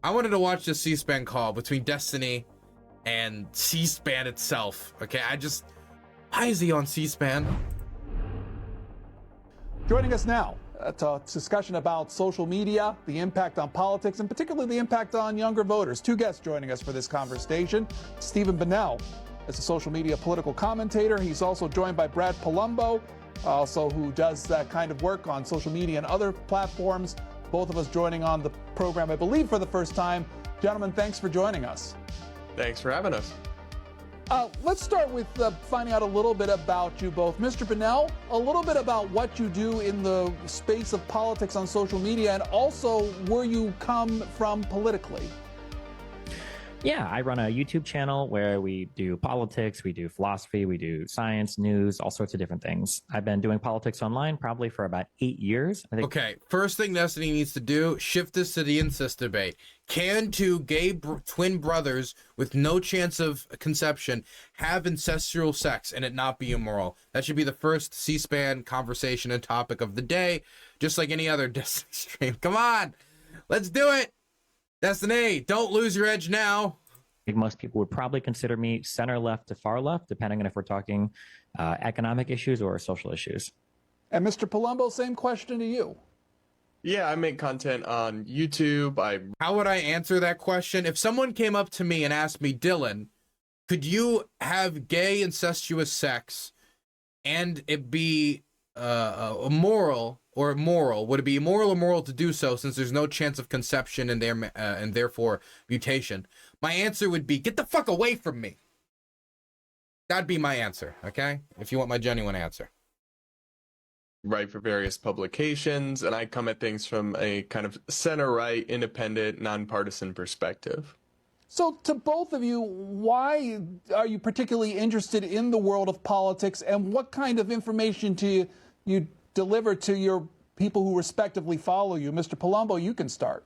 I wanted to watch the C-SPAN call between Destiny and C-SPAN itself. Okay, why is he on C-SPAN? Joining us now to a discussion about social media, the impact on politics, and particularly the impact on younger voters. Two guests joining us for this conversation. Stephen Bunnell is a social media political commentator. He's also joined by Brad Palumbo, who does that kind of work on social media and other platforms. Both of us joining on the program, I believe, for the first time. Gentlemen, thanks for joining us. Thanks for having us. Let's start with finding out a little bit about you both. Mr. Bunnell, a little bit about what you do in the space of politics on social media, and also where you come from politically. Yeah, I run a YouTube channel where we do politics, we do philosophy, we do science, news, all sorts of different things. I've been doing politics online probably for about 8 years. I think. Okay, first thing Destiny needs to do, shift this to the incest debate. Can two gay twin brothers with no chance of conception have incestual sex and it not be immoral? That should be the first C-SPAN conversation and topic of the day, just like any other Destiny stream. Come on, let's do it. Destiny, don't lose your edge now. I think most people would probably consider me center left to far left, depending on if we're talking economic issues or social issues. And Mr. Palumbo, same question to you. Yeah, I make content on YouTube. How would I answer that question? If someone came up to me and asked me, Dylan, could you have gay incestuous sex and it be immoral or moral? Would it be immoral or moral to do so since there's no chance of conception and therefore mutation? My answer would be, get the fuck away from me. That'd be my answer, okay? If you want my genuine answer. Write for various publications, and I come at things from a kind of center-right, independent, nonpartisan perspective. So to both of you, why are you particularly interested in the world of politics, and what kind of information do you deliver to your people who respectively follow you? Mr. Palumbo, you can start.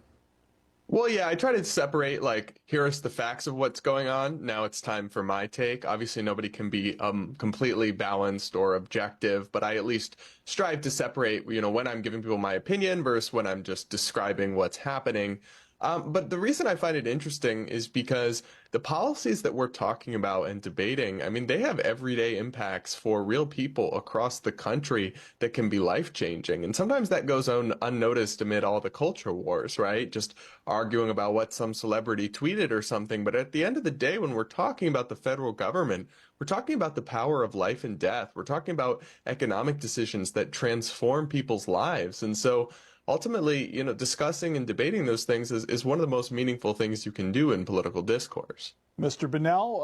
Well, yeah, I try to separate, like, here's the facts of what's going on. Now it's time for my take. Obviously, nobody can be completely balanced or objective, but I at least strive to separate, when I'm giving people my opinion versus when I'm just describing what's happening. But the reason I find it interesting is because the policies that we're talking about and debating, I mean, they have everyday impacts for real people across the country that can be life-changing. And sometimes that goes unnoticed amid all the culture wars, right? Just arguing about what some celebrity tweeted or something. But at the end of the day, when we're talking about the federal government, we're talking about the power of life and death. We're talking about economic decisions that transform people's lives. And so ultimately, discussing and debating those things is one of the most meaningful things you can do in political discourse. Mr. Bunnell,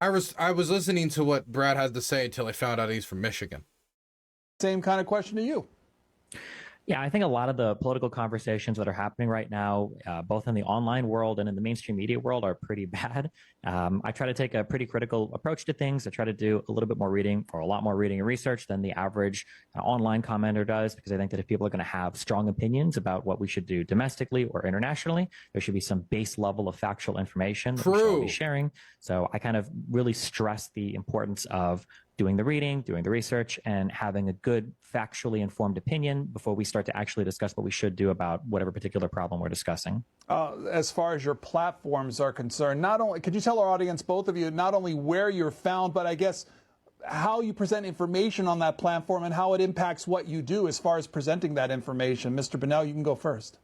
I was listening to what Brad had to say until I found out he's from Michigan. Same kind of question to you. Yeah, I think a lot of the political conversations that are happening right now, both in the online world and in the mainstream media world, are pretty bad. I try to take a pretty critical approach to things. I try to do a little bit more reading, or a lot more reading and research than the average online commenter does, because I think that if people are going to have strong opinions about what we should do domestically or internationally, there should be some base level of factual information that we should be sharing. So I kind of really stress the importance of doing the reading, doing the research, and having a good factually informed opinion before we start to actually discuss what we should do about whatever particular problem we're discussing. As far as your platforms are concerned, could you tell our audience, both of you, not only where you're found, but I guess how you present information on that platform and how it impacts what you do as far as presenting that information? Mr. Bunnell, you can go first.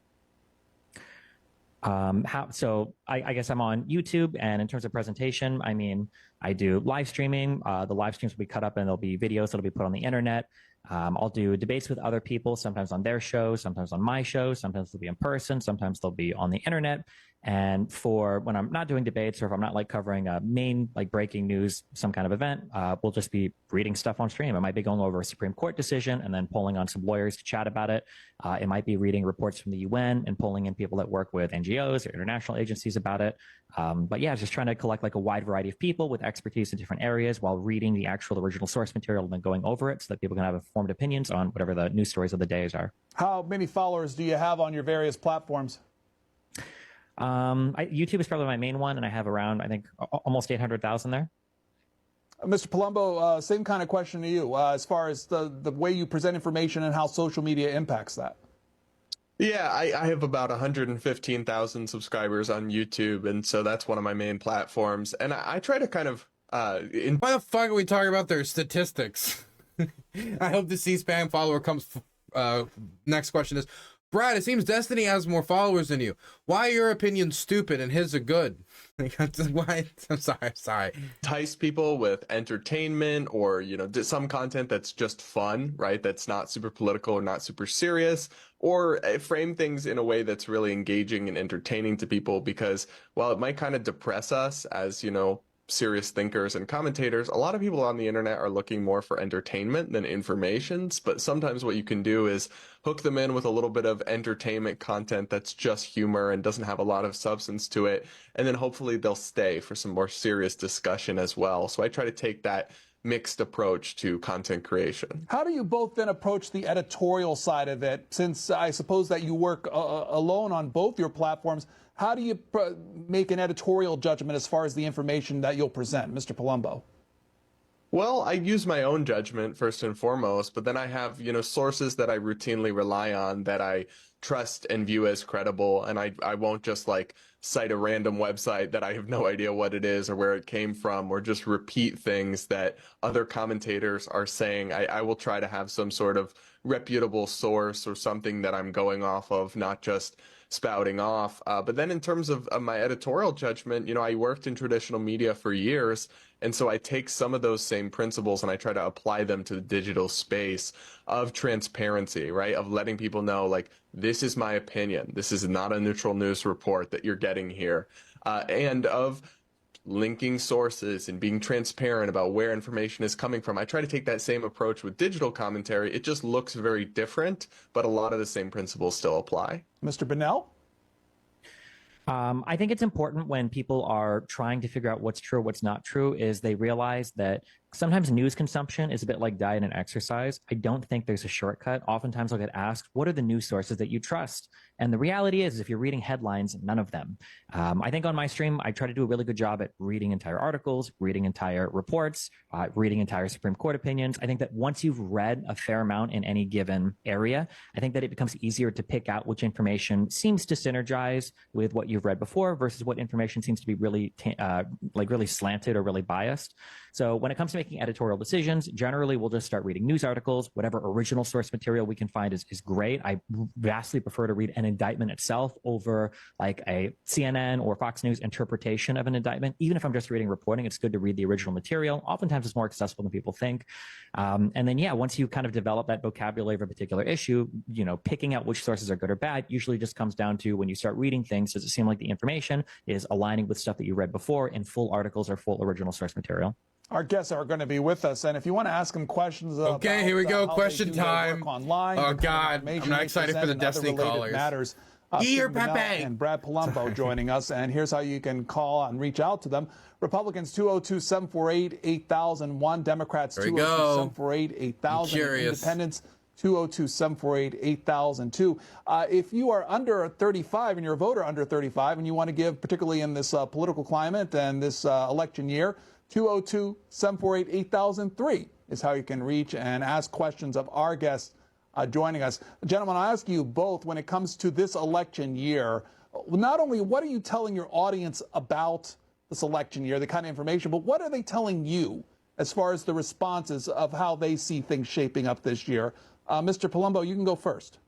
So I guess I'm on YouTube, and in terms of presentation, I mean, I do live streaming. The live streams will be cut up and there'll be videos that'll be put on the internet. I'll do debates with other people, sometimes on their shows, sometimes on my show, sometimes they'll be in person, sometimes they'll be on the internet. And for when I'm not doing debates, or if I'm not like covering a main like breaking news, some kind of event, we'll just be reading stuff on stream. I might be going over a Supreme Court decision and then pulling on some lawyers to chat about it. It might be reading reports from the UN and pulling in people that work with NGOs or international agencies about it. But yeah, just trying to collect like a wide variety of people with expertise in different areas while reading the actual original source material and then going over it so that people can have informed opinions on whatever the news stories of the days are. How many followers do you have on your various platforms? YouTube is probably my main one, and I have around, I think, almost 800,000 there. Mr. Palumbo, same kind of question to you, as far as the way you present information and how social media impacts that. Yeah, I have about 115,000 subscribers on YouTube, and so that's one of my main platforms. And I try to kind of Why the fuck are we talking about their statistics? I hope the C-SPAN follower comes. Next question is, Brad, it seems Destiny has more followers than you. Why are your opinions stupid and his are good? Why? I'm sorry. entice people with entertainment or, you know, some content that's just fun, right? That's not super political or not super serious, or frame things in a way that's really engaging and entertaining to people, because while it might kind of depress us as, you know, serious thinkers and commentators, a lot of people on the internet are looking more for entertainment than informations. But sometimes what you can do is hook them in with a little bit of entertainment content that's just humor and doesn't have a lot of substance to it, and then hopefully they'll stay for some more serious discussion as well. So I try to take that mixed approach to content creation. How do you both then approach the editorial side of it? Since I suppose that you work alone on both your platforms, how do you make an editorial judgment as far as the information that you'll present, Mr. Palumbo? Well, I use my own judgment first and foremost, but then I have, you know, sources that I routinely rely on that I trust and view as credible, and I won't just like cite a random website that I have no idea what it is or where it came from, or just repeat things that other commentators are saying. I will try to have some sort of reputable source or something that I'm going off of, not just spouting off. But then in terms of my editorial judgment, you know, I worked in traditional media for years, and so I take some of those same principles and I try to apply them to the digital space of transparency, right? Of letting people know, like, this is my opinion. This is not a neutral news report that you're getting here. And of linking sources and being transparent about where information is coming from. I try to take that same approach with digital commentary. It just looks very different, but a lot of the same principles still apply. Mr. Bunnell? I think it's important when people are trying to figure out what's true, what's not true, is they realize that sometimes news consumption is a bit like diet and exercise. I don't think there's a shortcut. Oftentimes I'll get asked, what are the news sources that you trust? And the reality is, if you're reading headlines, none of them. I think on my stream, I try to do a really good job at reading entire articles, reading entire reports, reading entire Supreme Court opinions. I think that once you've read a fair amount in any given area, I think that it becomes easier to pick out which information seems to synergize with what you've read before versus what information seems to be really really slanted or really biased. So when it comes to making editorial decisions, generally we'll just start reading news articles. Whatever original source material we can find is great. I vastly prefer to read an indictment itself over like a CNN or Fox News interpretation of an indictment. Even if I'm just reading reporting, it's good to read the original material. Oftentimes it's more accessible than people think. And then, yeah, once you kind of develop that vocabulary of a particular issue, you know, picking out which sources are good or bad usually just comes down to, when you start reading things, does it seem like the information is aligning with stuff that you read before in full articles or full original source material? Our guests are going to be with us, and if you want to ask them questions, okay, here we go. Question time. Online, oh God, I'm not excited for the Destiny callers. Matters. Here, Pepe and Brad Palumbo joining us, and here's how you can call and reach out to them. Republicans 202-748-8001, Democrats 202-748-8000, Independents 202-748-8002. If you are under 35 and you're a voter under 35 and you want to give, particularly in this political climate and this election year, 202-748-8003 is how you can reach and ask questions of our guests joining us. Gentlemen, I ask you both, when it comes to this election year, not only what are you telling your audience about this election year, the kind of information, but what are they telling you as far as the responses of how they see things shaping up this year? Mr. Palumbo, you can go first.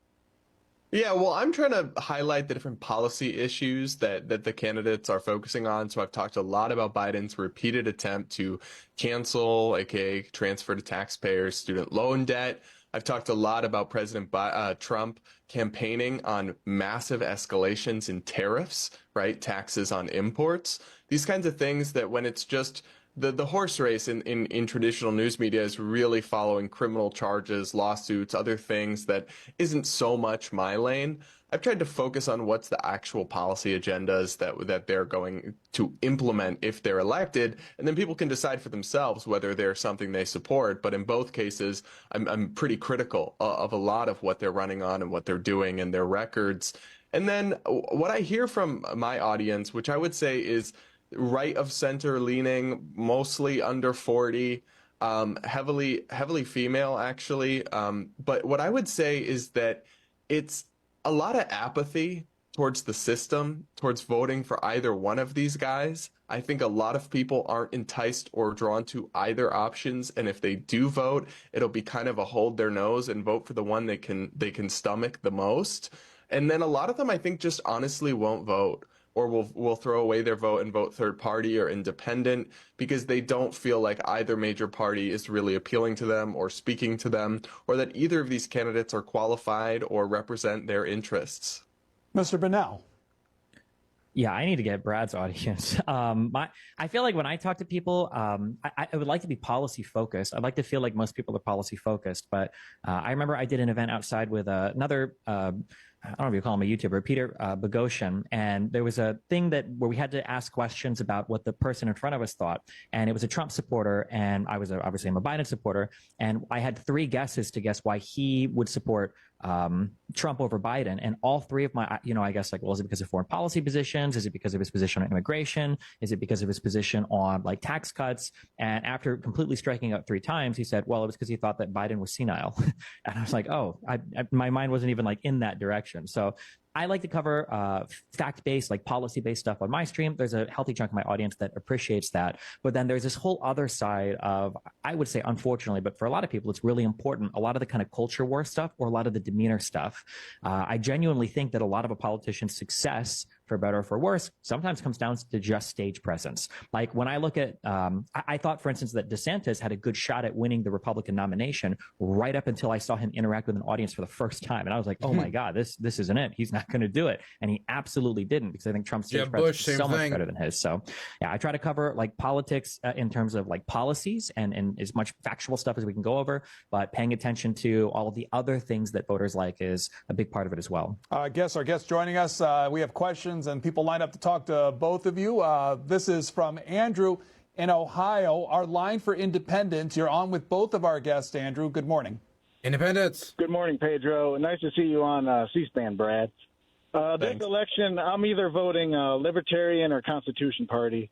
Yeah, well, I'm trying to highlight the different policy issues that the candidates are focusing on. So I've talked a lot about Biden's repeated attempt to cancel, aka transfer to taxpayers, student loan debt. I've talked a lot about President Trump campaigning on massive escalations in tariffs, right? Taxes on imports. These kinds of things that, when it's just the horse race in traditional news media, is really following criminal charges, lawsuits, other things that isn't so much my lane. I've tried to focus on what's the actual policy agendas that they're going to implement if they're elected, and then people can decide for themselves whether they're something they support. But in both cases, I'm pretty critical of a lot of what they're running on and what they're doing and their records. And then what I hear from my audience, which I would say is right of center leaning, mostly under 40, heavily female actually. But what I would say is that it's a lot of apathy towards the system, towards voting for either one of these guys. I think a lot of people aren't enticed or drawn to either options, and if they do vote, it'll be kind of a hold their nose and vote for the one they can stomach the most. And then a lot of them, I think, just honestly won't vote, or will throw away their vote and vote third party or independent because they don't feel like either major party is really appealing to them or speaking to them, or that either of these candidates are qualified or represent their interests. Mr. Bunnell. Yeah, I need to get Brad's audience. I feel like when I talk to people, I would like to be policy focused. I'd like to feel like most people are policy focused. But I remember I did an event outside with another, I don't know if you call him a YouTuber, Peter Boghossian, and there was a thing where we had to ask questions about what the person in front of us thought. And it was a Trump supporter, and I was obviously I'm a Biden supporter, and I had 3 guesses to guess why he would support Trump over Biden, and all 3 of my, I guess, like, well, is it because of foreign policy positions? Is it because of his position on immigration? Is it because of his position on like tax cuts? And after completely striking out 3 times, he said, well, it was because he thought that Biden was senile. And I was like, oh, my mind wasn't even like in that direction. So I like to cover fact-based, like policy-based stuff on my stream. There's a healthy chunk of my audience that appreciates that. But then there's this whole other side of, I would say, unfortunately, but for a lot of people, it's really important, a lot of the kind of culture war stuff or a lot of the demeanor stuff. I genuinely think that a lot of a politician's success, for better or for worse, sometimes comes down to just stage presence. Like when I look at, I thought, for instance, that DeSantis had a good shot at winning the Republican nomination right up until I saw him interact with an audience for the first time. And I was like, oh my God, this isn't it. He's not going to do it. And he absolutely didn't, because I think Trump's stage presence is so much better than his. So yeah, I try to cover like politics in terms of like policies and as much factual stuff as we can go over, but paying attention to all of the other things that voters like is a big part of it as well. Our guest joining us, we have questions and people lined up to talk to both of you. This is from Andrew in Ohio. Our line for independence. You're on with both of our guests, Andrew. Good morning. Independence. Good morning, Pedro. Nice to see you on C-SPAN, Brad. This election, I'm either voting Libertarian or Constitution Party.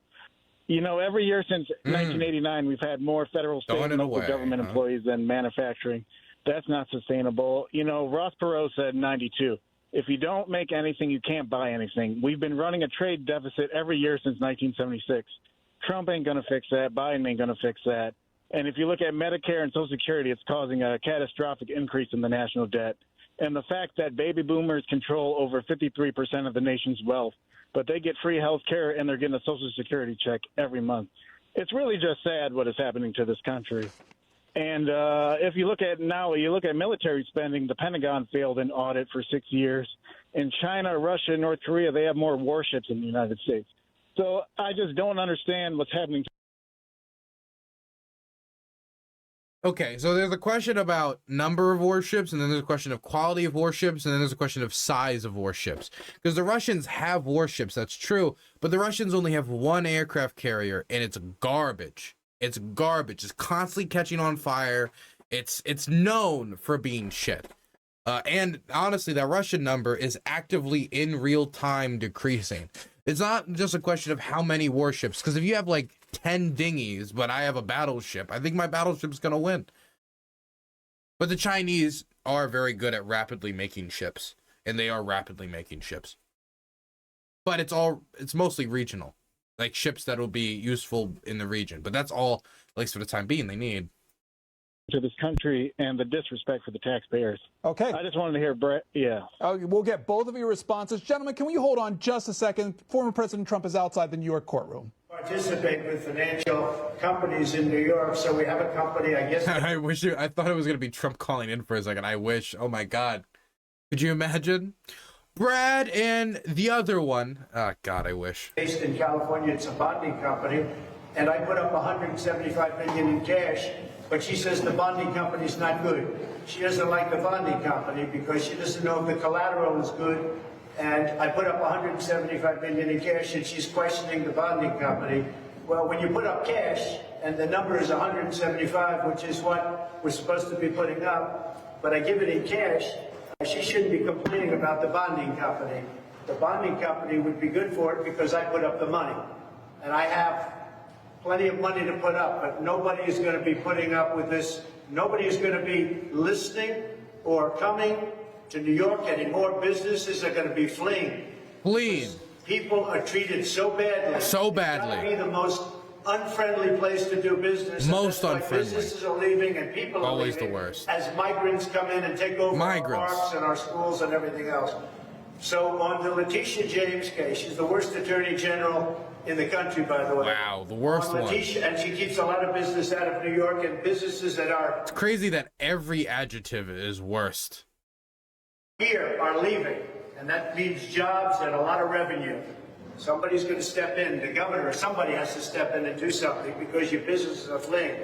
Every year since 1989, we've had more federal, state, and local government employees than manufacturing. That's not sustainable. Ross Perot said in 92, if you don't make anything, you can't buy anything. We've been running a trade deficit every year since 1976. Trump ain't going to fix that. Biden ain't going to fix that. And if you look at Medicare and Social Security, it's causing a catastrophic increase in the national debt. And the fact that baby boomers control over 53% of the nation's wealth, but they get free health care and they're getting a Social Security check every month. It's really just sad what is happening to this country. And if you look at military spending, the Pentagon failed an audit for 6 years. In China, Russia, and North Korea, they have more warships than the United States. So I just don't understand what's happening. Okay, so there's a question about number of warships, and then there's a question of quality of warships, and then there's a question of size of warships. Because the Russians have warships, that's true, but the Russians only have 1 aircraft carrier, and it's garbage. It's garbage. It's constantly catching on fire. It's known for being shit. And honestly, that Russian number is actively in real time decreasing. It's not just a question of how many warships, because if you have like 10 dinghies, but I have a battleship, I think my battleship's going to win. But the Chinese are very good at rapidly making ships, and they are rapidly making ships. But it's mostly regional, like ships that will be useful in the region. But that's all, at least for the time being, they need. To this country and the disrespect for the taxpayers. Okay. I just wanted to hear Brett. Yeah. We'll get both of your responses. Gentlemen, can we hold on just a second? Former President Trump is outside the New York courtroom. Participate with financial companies in New York. So we have a company, I guess. I thought it was going to be Trump calling in for a second. I wish. Oh my God. Could you imagine? Brad and the other one. Oh God, I wish. Based in California, it's a bonding company. And I put up $175 million in cash. But she says the bonding company's not good. She doesn't like the bonding company because she doesn't know if the collateral is good. And I put up $175 million in cash, and she's questioning the bonding company. Well, when you put up cash, and the number is 175, which is what we're supposed to be putting up, but I give it in cash, she shouldn't be complaining about the bonding company. The bonding company would be good for it because I put up the money. And I have plenty of money to put up, but nobody is going to be putting up with this. Nobody is going to be listening or coming to New York anymore. Businesses are going to be fleeing. Fleeing. People are treated so badly. So It's gotta badly. be the most unfriendly place to do business. Most and that's why unfriendly. Businesses are leaving and people are Always leaving the worst. as migrants come in and take over Migrants. our parks and our schools and everything else. So on the Letitia James case, she's the worst attorney general in the country, by the way. Wow, the worst On one. Letitia, and she keeps a lot of business out of New York and businesses that are It's crazy that every adjective is worst. here are leaving, and that means jobs and a lot of revenue. Somebody's going to step in, the governor, or somebody has to step in and do something because your businesses are fleeing.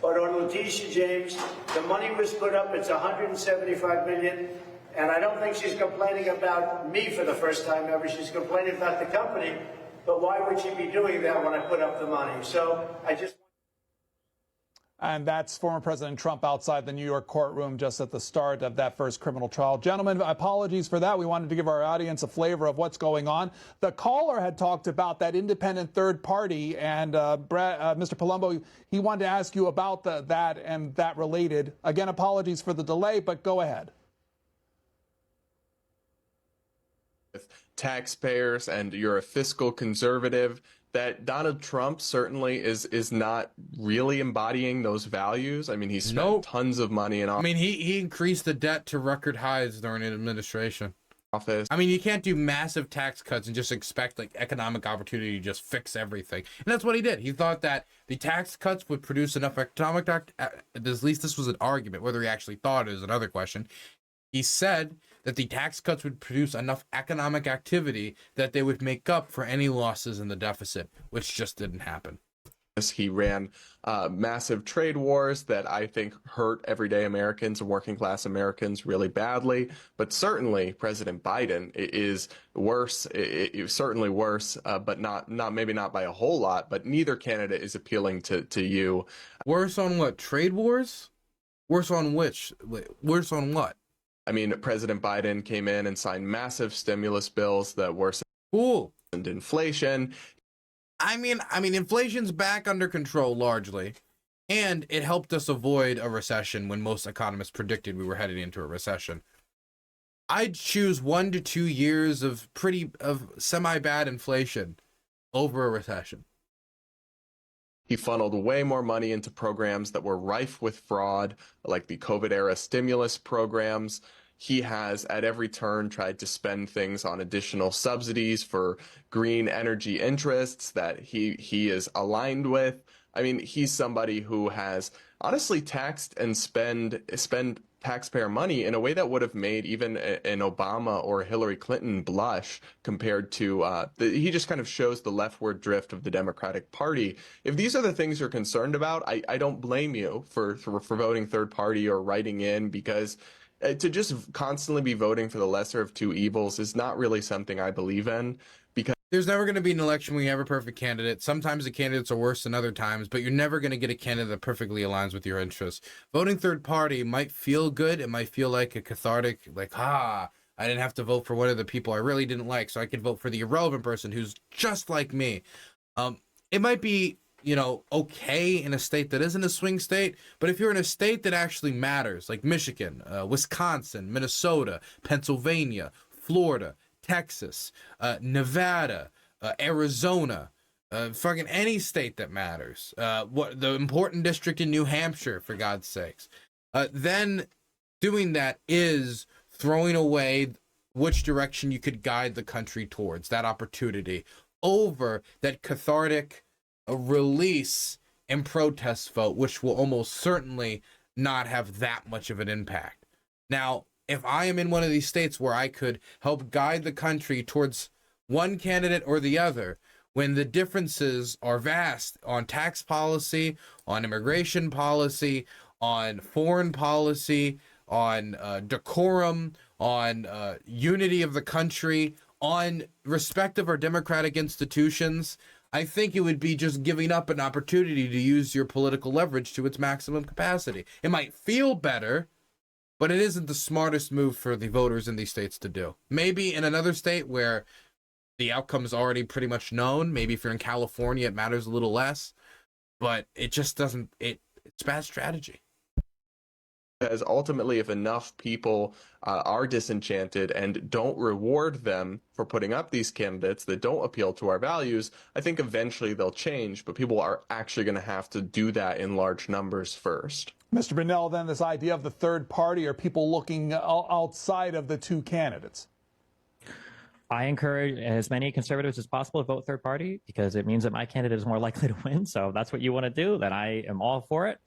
But on Letitia James, the money was put up, it's $175 million, and I don't think she's complaining about me for the first time ever. She's complaining about the company, but why would she be doing that when I put up the money? So I just... And that's former President Trump outside the New York courtroom just at the start of that first criminal trial. Gentlemen, apologies for that. We wanted to give our audience a flavor of what's going on. The caller had talked about that independent third party, and Mr. Palumbo, he wanted to ask you about that and that related. Again, apologies for the delay, but go ahead. With taxpayers and you're a fiscal conservative, that Donald Trump certainly is not really embodying those values. I mean, he spent tons of money in I mean, he increased the debt to record highs during his administration. office. I mean, you can't do massive tax cuts and just expect like economic opportunity to just fix everything. And that's what he did. He thought that the tax cuts would produce enough economic, at least this was an argument. Whether he actually thought it is another question. He said that the tax cuts would produce enough economic activity that they would make up for any losses in the deficit, which just didn't happen. He ran massive trade wars that I think hurt everyday Americans and working class Americans really badly. But certainly President Biden is worse, certainly worse, but not maybe not by a whole lot. But neither candidate is appealing to you. Worse on what? Trade wars? Worse on which? Worse on what? I mean, President Biden came in and signed massive stimulus bills that worsened inflation. I mean, inflation's back under control largely, and it helped us avoid a recession when most economists predicted we were heading into a recession. I'd choose 1 to 2 years of semi-bad inflation over a recession. He funneled way more money into programs that were rife with fraud, like the COVID-era stimulus programs. He has, at every turn, tried to spend things on additional subsidies for green energy interests that he is aligned with. I mean, he's somebody who has honestly taxed and spend taxpayer money in a way that would have made even an Obama or Hillary Clinton blush compared to, he just kind of shows the leftward drift of the Democratic Party. If these are the things you're concerned about, I don't blame you for voting third party or writing in, because to just constantly be voting for the lesser of two evils is not really something I believe in. Because there's never going to be an election where you have a perfect candidate. Sometimes the candidates are worse than other times, but you're never going to get a candidate that perfectly aligns with your interests. Voting third party might feel good. It might feel like a cathartic, like, I didn't have to vote for one of the people I really didn't like, so I could vote for the irrelevant person who's just like me. It might be, okay in a state that isn't a swing state, but if you're in a state that actually matters, like Michigan, Wisconsin, Minnesota, Pennsylvania, Florida, Texas, Nevada, Arizona, fucking any state that matters, what the important district in New Hampshire, for God's sakes, then doing that is throwing away which direction you could guide the country towards, that opportunity, over that cathartic release and protest vote, which will almost certainly not have that much of an impact. Now, if I am in one of these states where I could help guide the country towards one candidate or the other, when the differences are vast on tax policy, on immigration policy, on foreign policy, on decorum, on unity of the country, on respect of our democratic institutions, I think it would be just giving up an opportunity to use your political leverage to its maximum capacity. It might feel better, but it isn't the smartest move for the voters in these states to do. Maybe in another state where the outcome is already pretty much known, maybe if you're in California, it matters a little less, but it just doesn't, it's bad strategy. As ultimately, if enough people are disenchanted and don't reward them for putting up these candidates that don't appeal to our values, I think eventually they'll change, but people are actually going to have to do that in large numbers first. Mr. Bennell, then this idea of the third party, are people looking outside of the two candidates? I encourage as many conservatives as possible to vote third party because it means that my candidate is more likely to win. So that's what you want to do, then I am all for it.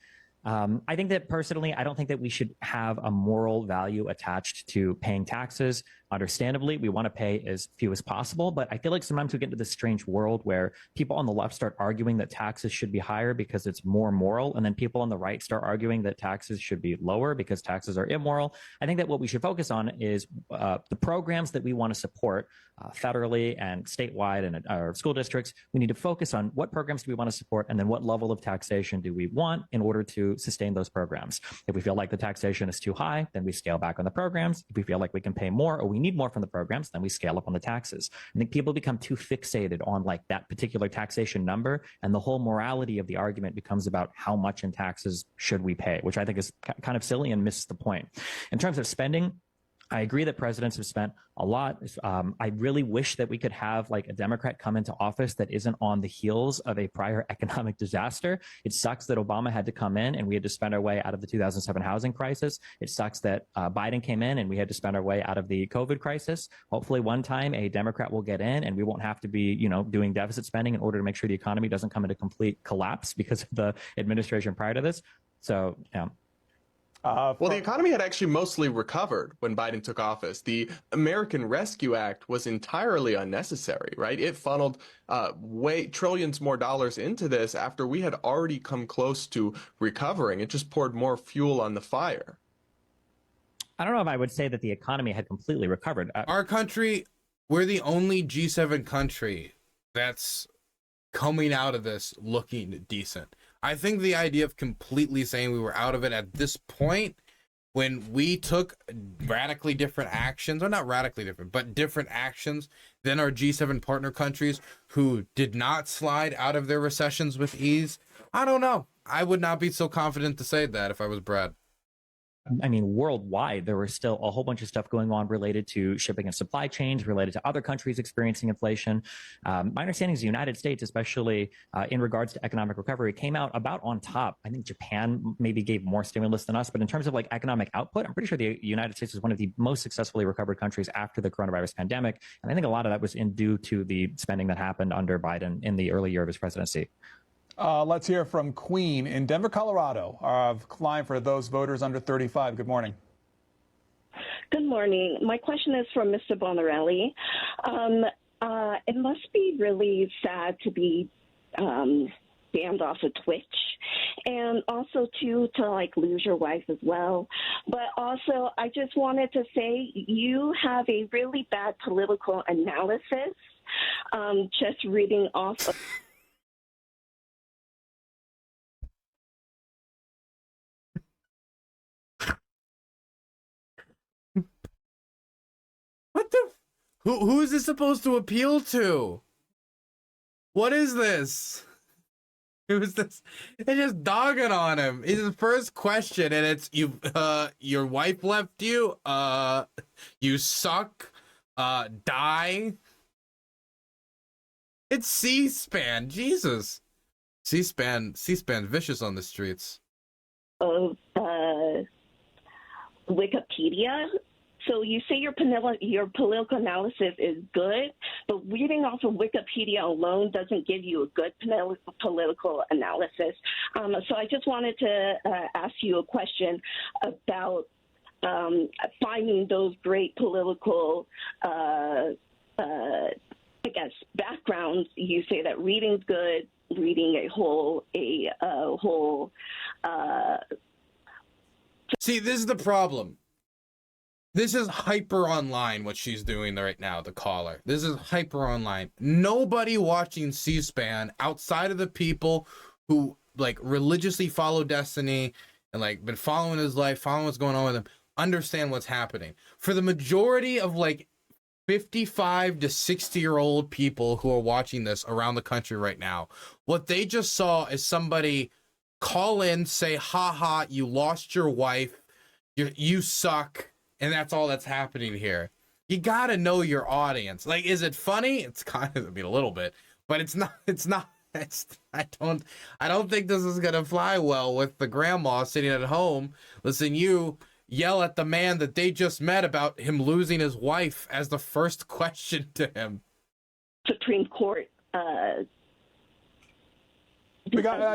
I think that personally, I don't think that we should have a moral value attached to paying taxes. Understandably, we want to pay as few as possible, but I feel like sometimes we get into this strange world where people on the left start arguing that taxes should be higher because it's more moral, and then people on the right start arguing that taxes should be lower because taxes are immoral. I think that what we should focus on is the programs that we want to support federally and statewide and our school districts. We need to focus on what programs do we want to support, and then what level of taxation do we want in order to sustain those programs. If we feel like the taxation is too high, then we scale back on the programs. If we feel like we can pay more or we need more from the programs, then we scale up on the taxes. I think people become too fixated on like that particular taxation number, and the whole morality of the argument becomes about how much in taxes should we pay, which I think is kind of silly and misses the point. In terms of spending, I agree that presidents have spent a lot. I really wish that we could have like a Democrat come into office that isn't on the heels of a prior economic disaster. It sucks that Obama had to come in and we had to spend our way out of the 2007 housing crisis. It sucks that Biden came in and we had to spend our way out of the COVID crisis. Hopefully one time a Democrat will get in and we won't have to be, doing deficit spending in order to make sure the economy doesn't come into complete collapse because of the administration prior to this. So, yeah. Well, the economy had actually mostly recovered when Biden took office. The American Rescue Act was entirely unnecessary, right? It funneled trillions more dollars into this after we had already come close to recovering. It just poured more fuel on the fire. I don't know if I would say that the economy had completely recovered. Our country, we're the only G7 country that's coming out of this looking decent. I think the idea of completely saying we were out of it at this point, when we took radically different actions, or not radically different, but different actions than our G7 partner countries who did not slide out of their recessions with ease, I don't know. I would not be so confident to say that if I was Brad. I mean, worldwide, there was still a whole bunch of stuff going on related to shipping and supply chains, related to other countries experiencing inflation. My understanding is the United States, especially in regards to economic recovery, came out about on top. I think Japan maybe gave more stimulus than us, but in terms of like economic output, I'm pretty sure the United States was one of the most successfully recovered countries after the coronavirus pandemic. And I think a lot of that was due to the spending that happened under Biden in the early year of his presidency. Let's hear from Queen in Denver, Colorado. Line for those voters under 35. Good morning. Good morning. My question is for Mr. Bonarelli. It must be really sad to be banned off of Twitch, and also to like lose your wife as well. But also, I just wanted to say you have a really bad political analysis. Just reading off of What the? Who is this supposed to appeal to? What is this? Who is this? They're just dogging on him. It's his first question, and it's your wife left you. You suck. Die. It's C-SPAN. Jesus. C-SPAN vicious on the streets. Wikipedia. So you say your political analysis is good, but reading off of Wikipedia alone doesn't give you a good political analysis. So I just wanted to ask you a question about finding those great political, backgrounds. You say that reading's good, reading a whole. See, this is the problem. This is hyper online, what she's doing right now, the caller. This is hyper online. Nobody watching C-SPAN outside of the people who like religiously follow Destiny and like been following his life, following what's going on with him, understand what's happening. For the majority of like 55 to 60-year-old people who are watching this around the country right now, what they just saw is somebody call in, say, haha, you lost your wife. you suck, and that's all that's happening here. You gotta know your audience. Like, is it funny? It's kind of, I mean, a little bit, but it's not. I don't think this is gonna fly well with the grandma sitting at home. Listen, you yell at the man that they just met about him losing his wife as the first question to him. Supreme Court. I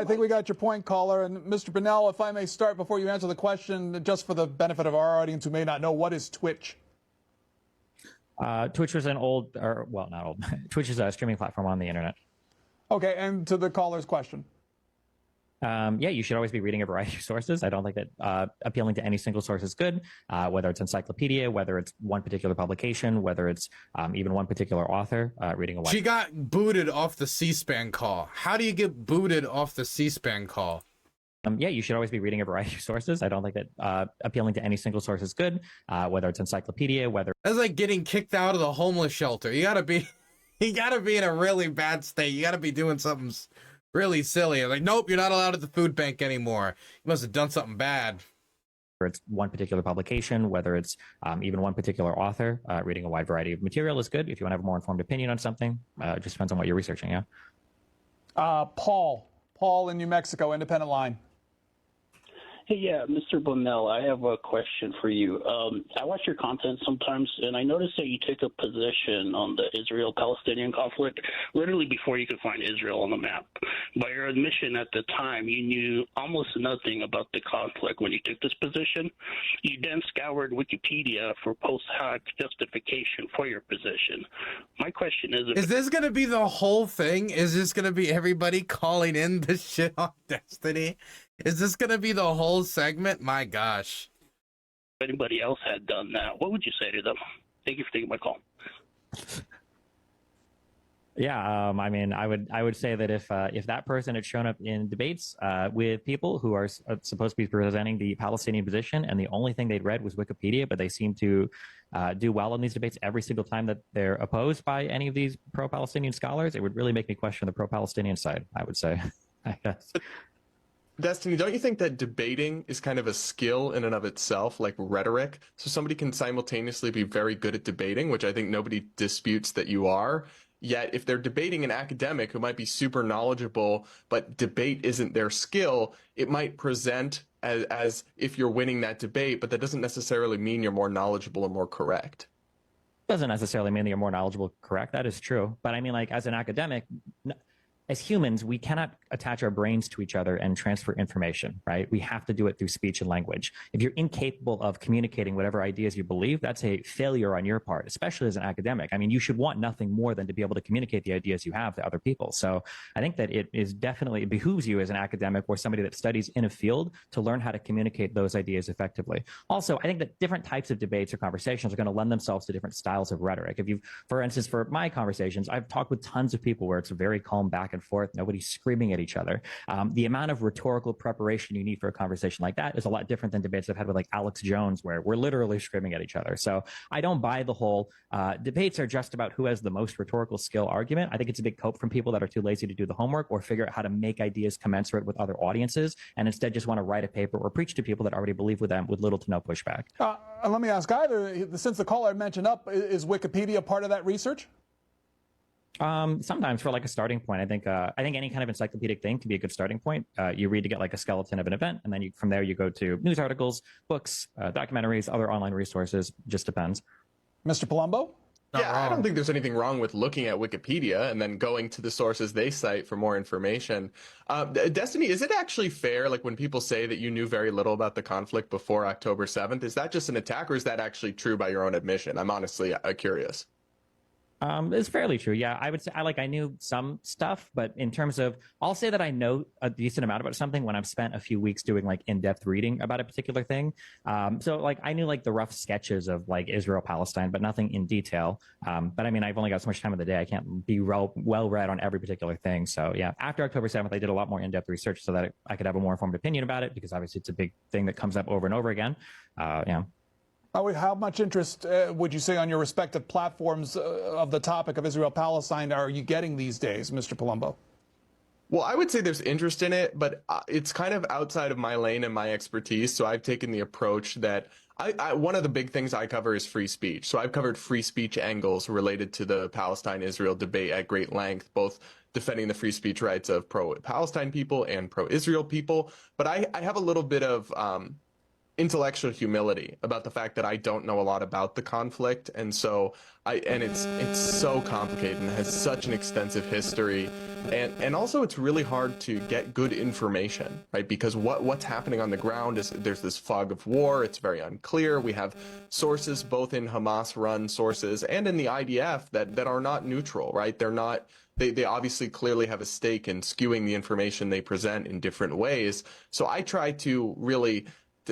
think we got your point, caller. And Mr. Bunnell, if I may start before you answer the question, just for the benefit of our audience who may not know, what is Twitch? Twitch was an old, or well, not old. Twitch is a streaming platform on the internet. Okay, and to the caller's question. Yeah, you should always be reading a variety of sources. I don't think that appealing to any single source is good, whether it's encyclopedia, whether it's one particular publication, whether it's even one particular author, reading a wide. She got booted off the C-SPAN call. How do you get booted off the C-SPAN call? Yeah, you should always be reading a variety of sources. I don't think that appealing to any single source is good, whether it's encyclopedia, whether That's like getting kicked out of the homeless shelter. You gotta be in a really bad state. You gotta be doing something really silly. Like, nope, you're not allowed at the food bank anymore. You must have done something bad. whether it's one particular publication, whether it's even one particular author, reading a wide variety of material is good. If you want to have a more informed opinion on something, it just depends on what you're researching, yeah. Paul in New Mexico, independent line. Hey, yeah, Mr. Bunnell, I have a question for you. I watch your content sometimes, and I noticed that you take a position on the Israel-Palestinian conflict literally before you could find Israel on the map. By your admission at the time, you knew almost nothing about the conflict when you took this position. You then scoured Wikipedia for post-hoc justification for your position. My question is this going to be the whole thing? Is this going to be everybody calling in this shit on Destiny? Is this going to be the whole segment? My gosh. If anybody else had done that, what would you say to them? Thank you for taking my call. Yeah, I mean, I would say that if that person had shown up in debates with people who are supposed to be presenting the Palestinian position, and the only thing they'd read was Wikipedia, but they seem to do well in these debates every single time that they're opposed by any of these pro-Palestinian scholars, it would really make me question the pro-Palestinian side, I would say, I guess. Destiny, don't you think that debating is kind of a skill in and of itself, like rhetoric? So somebody can simultaneously be very good at debating, which I think nobody disputes that you are. Yet if they're debating an academic who might be super knowledgeable, but debate isn't their skill, it might present as if you're winning that debate, but that doesn't necessarily mean you're more knowledgeable or more correct. Doesn't necessarily mean that you're more knowledgeable, correct? That is true. But I mean, like, as an academic, as humans, we cannot attach our brains to each other and transfer information, right? We have to do it through speech and language. If you're incapable of communicating whatever ideas you believe, that's a failure on your part, especially as an academic. I mean, you should want nothing more than to be able to communicate the ideas you have to other people. So I think that it behooves you as an academic or somebody that studies in a field to learn how to communicate those ideas effectively. Also, I think that different types of debates or conversations are going to lend themselves to different styles of rhetoric. If you've, for instance, for my conversations, I've talked with tons of people where it's very calm back and forth. Nobody's screaming at each other. The amount of rhetorical preparation you need for a conversation like that is a lot different than debates I've had with like Alex Jones, where we're literally screaming at each other. So I don't buy the whole debates are just about who has the most rhetorical skill argument. I think it's a big cope from people that are too lazy to do the homework or figure out how to make ideas commensurate with other audiences, and instead just want to write a paper or preach to people that already believe with them with little to no pushback. Let me ask either, since the caller mentioned up, is Wikipedia part of that research? Sometimes for like a starting point. I think any kind of encyclopedic thing can be a good starting point. You read to get like a skeleton of an event, and then from there you go to news articles, books, documentaries, other online resources. Just depends. Mr. Palumbo? Yeah, I don't think there's anything wrong with looking at Wikipedia and then going to the sources they cite for more information. Destiny, is it actually fair, like when people say that you knew very little about the conflict before October 7th, is that just an attack, or is that actually true by your own admission? I'm honestly curious. It's fairly true. Yeah, I would say I knew some stuff, but in terms of, I'll say that I know a decent amount about something when I've spent a few weeks doing like in-depth reading about a particular thing. So like I knew like the rough sketches of like Israel, Palestine, but nothing in detail. But I mean, I've only got so much time of the day. I can't be well read on every particular thing. So yeah, after October 7th, I did a lot more in-depth research so that I could have a more informed opinion about it, because obviously it's a big thing that comes up over and over again. Yeah. How much interest would you say on your respective platforms of the topic of Israel-Palestine are you getting these days, Mr. Palumbo? Well, I would say there's interest in it, but it's kind of outside of my lane and my expertise. So I've taken the approach that one of the big things I cover is free speech. So I've covered free speech angles related to the Palestine-Israel debate at great length, both defending the free speech rights of pro-Palestine people and pro-Israel people. But I have a little bit of intellectual humility about the fact that I don't know a lot about the conflict, and so it's so complicated and has such an extensive history, and also it's really hard to get good information, right? Because what's happening on the ground is there's this fog of war. It's very unclear. We have sources both in Hamas-run sources and in the IDF that are not neutral, right? They're not. They obviously clearly have a stake in skewing the information they present in different ways. So I try to really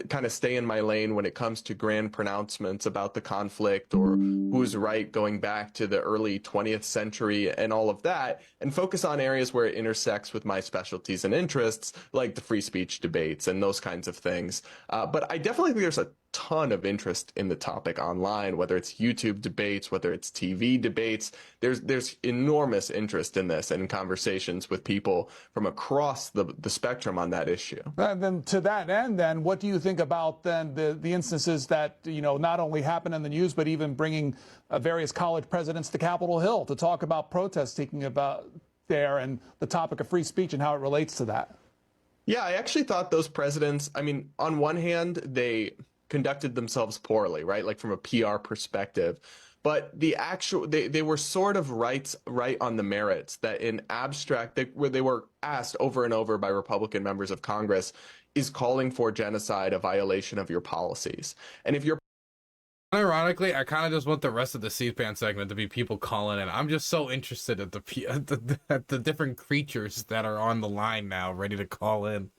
kind of stay in my lane when it comes to grand pronouncements about the conflict or who's right going back to the early 20th century and all of that, and focus on areas where it intersects with my specialties and interests, like the free speech debates and those kinds of things. But I definitely think there's a ton of interest in the topic online, whether it's YouTube debates, whether it's TV debates. There's enormous interest in this and conversations with people from across the spectrum on that issue. And then to that end, then, what do you think about then the instances that, you know, not only happen in the news, but even bringing various college presidents to Capitol Hill to talk about protests taking about there and the topic of free speech and how it relates to that? Yeah, I actually thought those presidents, I mean, on one hand, they conducted themselves poorly, right? Like from a PR perspective. But the actual, they were sort of right on the merits that in abstract, they were asked over and over by Republican members of Congress, is calling for genocide a violation of your policies? And if you're Ironically, I kind of just want the rest of the C-SPAN segment to be people calling in. I'm just so interested at the different creatures that are on the line now, ready to call in.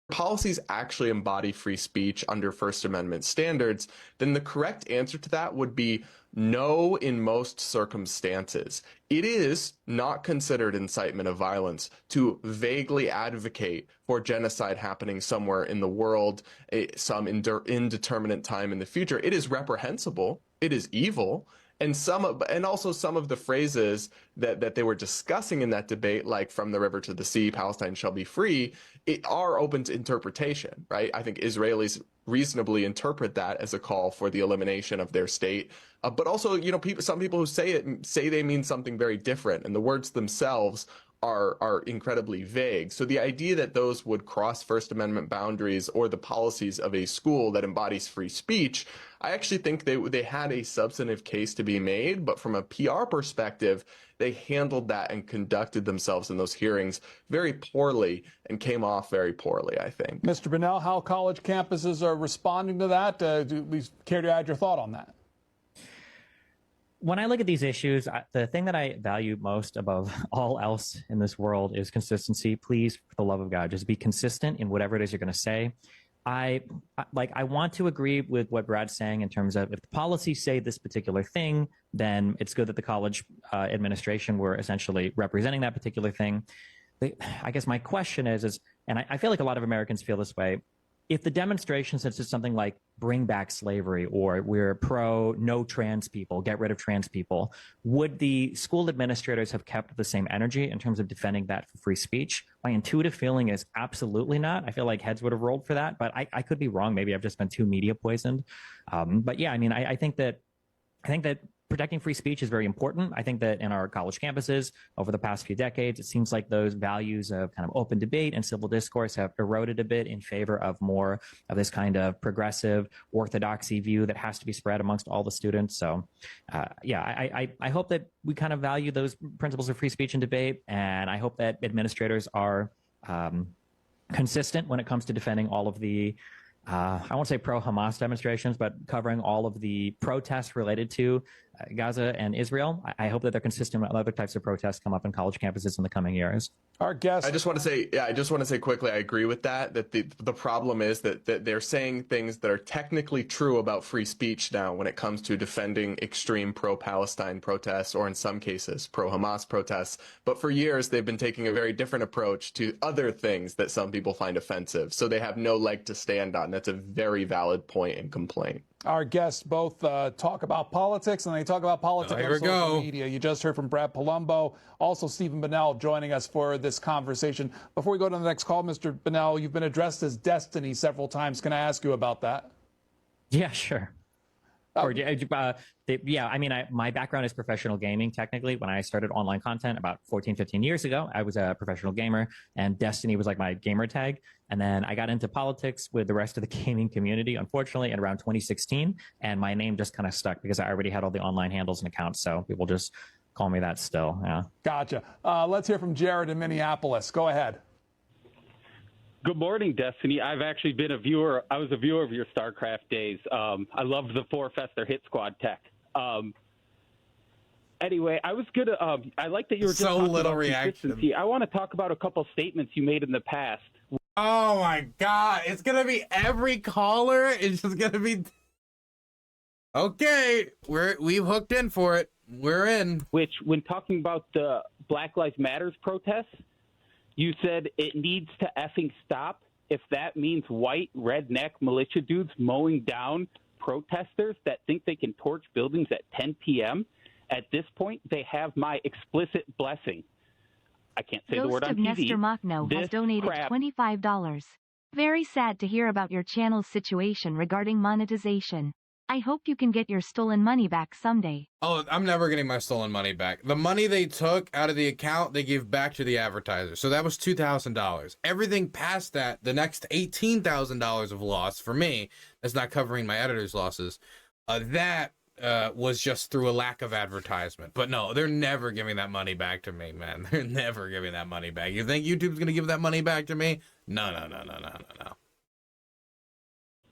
Policies actually embody free speech under First Amendment standards, then the correct answer to that would be no in most circumstances. It is not considered incitement of violence to vaguely advocate for genocide happening somewhere in the world, some indeterminate time in the future. It is reprehensible. It is evil. And also some of the phrases that they were discussing in that debate, like from the river to the sea, Palestine shall be free, are open to interpretation, right? I think Israelis reasonably interpret that as a call for the elimination of their state. But also, you know, some people who say they mean something very different, and the words themselves are incredibly vague. So the idea that those would cross First Amendment boundaries or the policies of a school that embodies free speech, I actually think they had a substantive case to be made, but from a PR perspective, they handled that and conducted themselves in those hearings very poorly and came off very poorly, I think. Mr. Bunnell, how college campuses are responding to that? Do you care to add your thought on that? When I look at these issues, the thing that I value most above all else in this world is consistency. Please, for the love of God, just be consistent in whatever it is you're going to say. I want to agree with what Brad's saying in terms of if the policies say this particular thing, then it's good that the college administration were essentially representing that particular thing. I guess my question is, and I feel like a lot of Americans feel this way, if the demonstration says it's something like bring back slavery or we're pro no trans people, get rid of trans people, would the school administrators have kept the same energy in terms of defending that for free speech? My intuitive feeling is absolutely not. I feel like heads would have rolled for that, but I could be wrong. Maybe I've just been too media poisoned. But yeah, I mean, I think that protecting free speech is very important. I think that in our college campuses over the past few decades, it seems like those values of kind of open debate and civil discourse have eroded a bit in favor of more of this kind of progressive orthodoxy view that has to be spread amongst all the students. So I hope that we kind of value those principles of free speech and debate. And I hope that administrators are consistent when it comes to defending all of the I won't say pro-Hamas demonstrations, but covering all of the protests related to Gaza and Israel. I hope that they're consistent with other types of protests come up in college campuses in the coming years. Our guest. I just want to say quickly, I agree with that the problem is that they're saying things that are technically true about free speech now when it comes to defending extreme pro-Palestine protests or in some cases pro-Hamas protests. But for years, they've been taking a very different approach to other things that some people find offensive. So they have no leg to stand on. That's a very valid point and complaint. Our guests both talk about politics, and they talk about politics on social media. You just heard from Brad Palumbo, also Stephen Bunnell joining us for this conversation. Before we go to the next call, Mr. Bunnell, you've been addressed as Destiny several times. Can I ask you about that? Yeah, sure. Yeah, I mean, my background is professional gaming, technically. When I started online content about 14, 15 years ago, I was a professional gamer, and Destiny was like my gamer tag. And then I got into politics with the rest of the gaming community, unfortunately, in around 2016. And my name just kind of stuck because I already had all the online handles and accounts. So people just call me that still. Yeah. Gotcha. Let's hear from Jared in Minneapolis. Go ahead. Good morning, Destiny. I've actually been a viewer. I was a viewer of your StarCraft days. I loved the Four-Fester Hit Squad tech. Anyway, I was good. I like that you were just so talking little about reaction. consistency. I want to talk about a couple statements you made in the past. Oh my God! It's gonna be every caller. It's just gonna be. Okay, we've hooked in for it. We're in. Which, when talking about the Black Lives Matters protests, you said it needs to effing stop. If that means white redneck militia dudes mowing down protesters that think they can torch buildings at 10 p.m., at this point, they have my explicit blessing. I can't say the word on TV. Ghost of Nestor Machno has donated $25. Very sad to hear about your channel's situation regarding monetization. I hope you can get your stolen money back someday. Oh, I'm never getting my stolen money back. The money they took out of the account, they gave back to the advertiser. So that was $2,000. Everything past that, the next $18,000 of loss for me, that's not covering my editor's losses, that was just through a lack of advertisement. But no, they're never giving that money back to me, man. They're never giving that money back. You think YouTube's going to give that money back to me? No.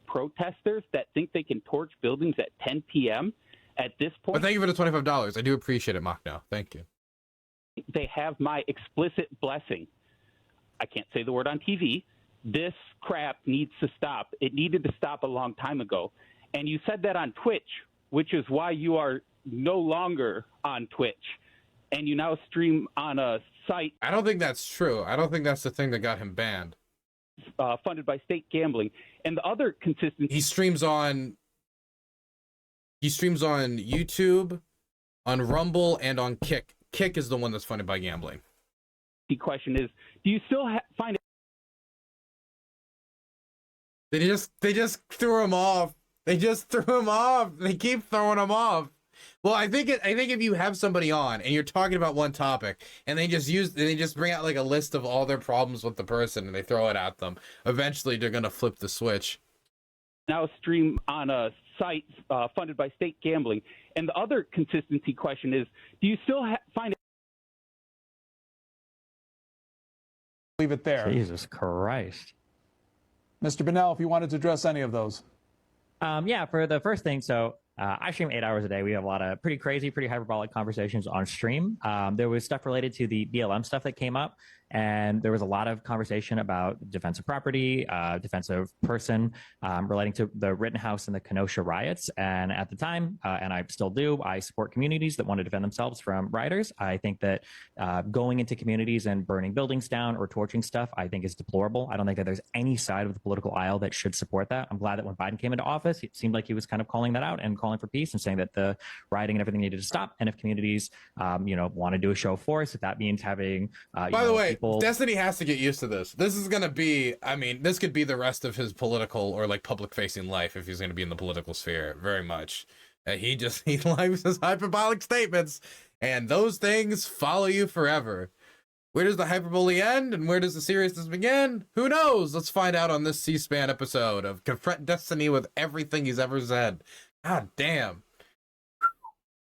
Protesters that think they can torch buildings at 10 p.m. at this point. But thank you for the $25. I do appreciate it, Machno. Thank you. They have my explicit blessing. I can't say the word on TV. This crap needs to stop. It needed to stop a long time ago. And you said that on Twitch, which is why you are no longer on Twitch. And you now stream on a site. I don't think that's true. I don't think that's the thing that got him banned. Funded by state gambling. And the other consistency. He streams on YouTube, on Rumble, and on Kick. Kick is the one that's funded by gambling. The question is, do you still find it? They just threw him off. They just threw him off. They keep throwing him off. Well, I think if you have somebody on and you're talking about one topic and they just bring out like a list of all their problems with the person and they throw it at them, eventually they're gonna flip the switch. Now stream on a site funded by state gambling. And the other consistency question is, do you still find it? Leave it there. Jesus Christ. Mr. Bunnell, if you wanted to address any of those. Yeah, for the first thing, so I stream 8 hours a day. We have a lot of pretty crazy, pretty hyperbolic conversations on stream. There was stuff related to the BLM stuff that came up, and there was a lot of conversation about defensive property, defensive person, relating to the Rittenhouse and the Kenosha riots. And at the time, and I still do, I support communities that want to defend themselves from rioters. I think that going into communities and burning buildings down or torching stuff, I think is deplorable. I don't think that there's any side of the political aisle that should support that. I'm glad that when Biden came into office, it seemed like he was kind of calling that out and calling for peace and saying that the rioting and everything needed to stop. And if communities, want to do a show of force, if that means having, by the way, Destiny has to get used to this. This is going to be, this could be the rest of his political or like public facing life if he's going to be in the political sphere very much. He likes his hyperbolic statements and those things follow you forever. Where does the hyperbole end and where does the seriousness begin? Who knows? Let's find out on this C-SPAN episode of Confront Destiny with everything he's ever said. God damn.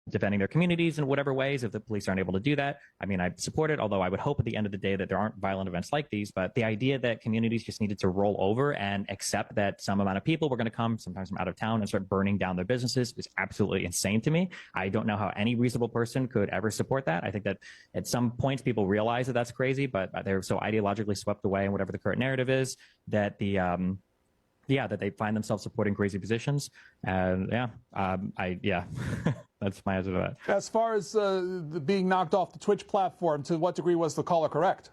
Defending their communities in whatever ways. If the police aren't able to do that, I support it, although I would hope at the end of the day that there aren't violent events like these. But the idea that communities just needed to roll over and accept that some amount of people were going to come, sometimes from out of town, and start burning down their businesses is absolutely insane to me. I don't know how any reasonable person could ever support that. I think that at some points people realize that that's crazy, but they're so ideologically swept away in whatever the current narrative is that that they find themselves supporting crazy positions. And that's my answer to that. As far as being knocked off the Twitch platform, to what degree was the caller correct?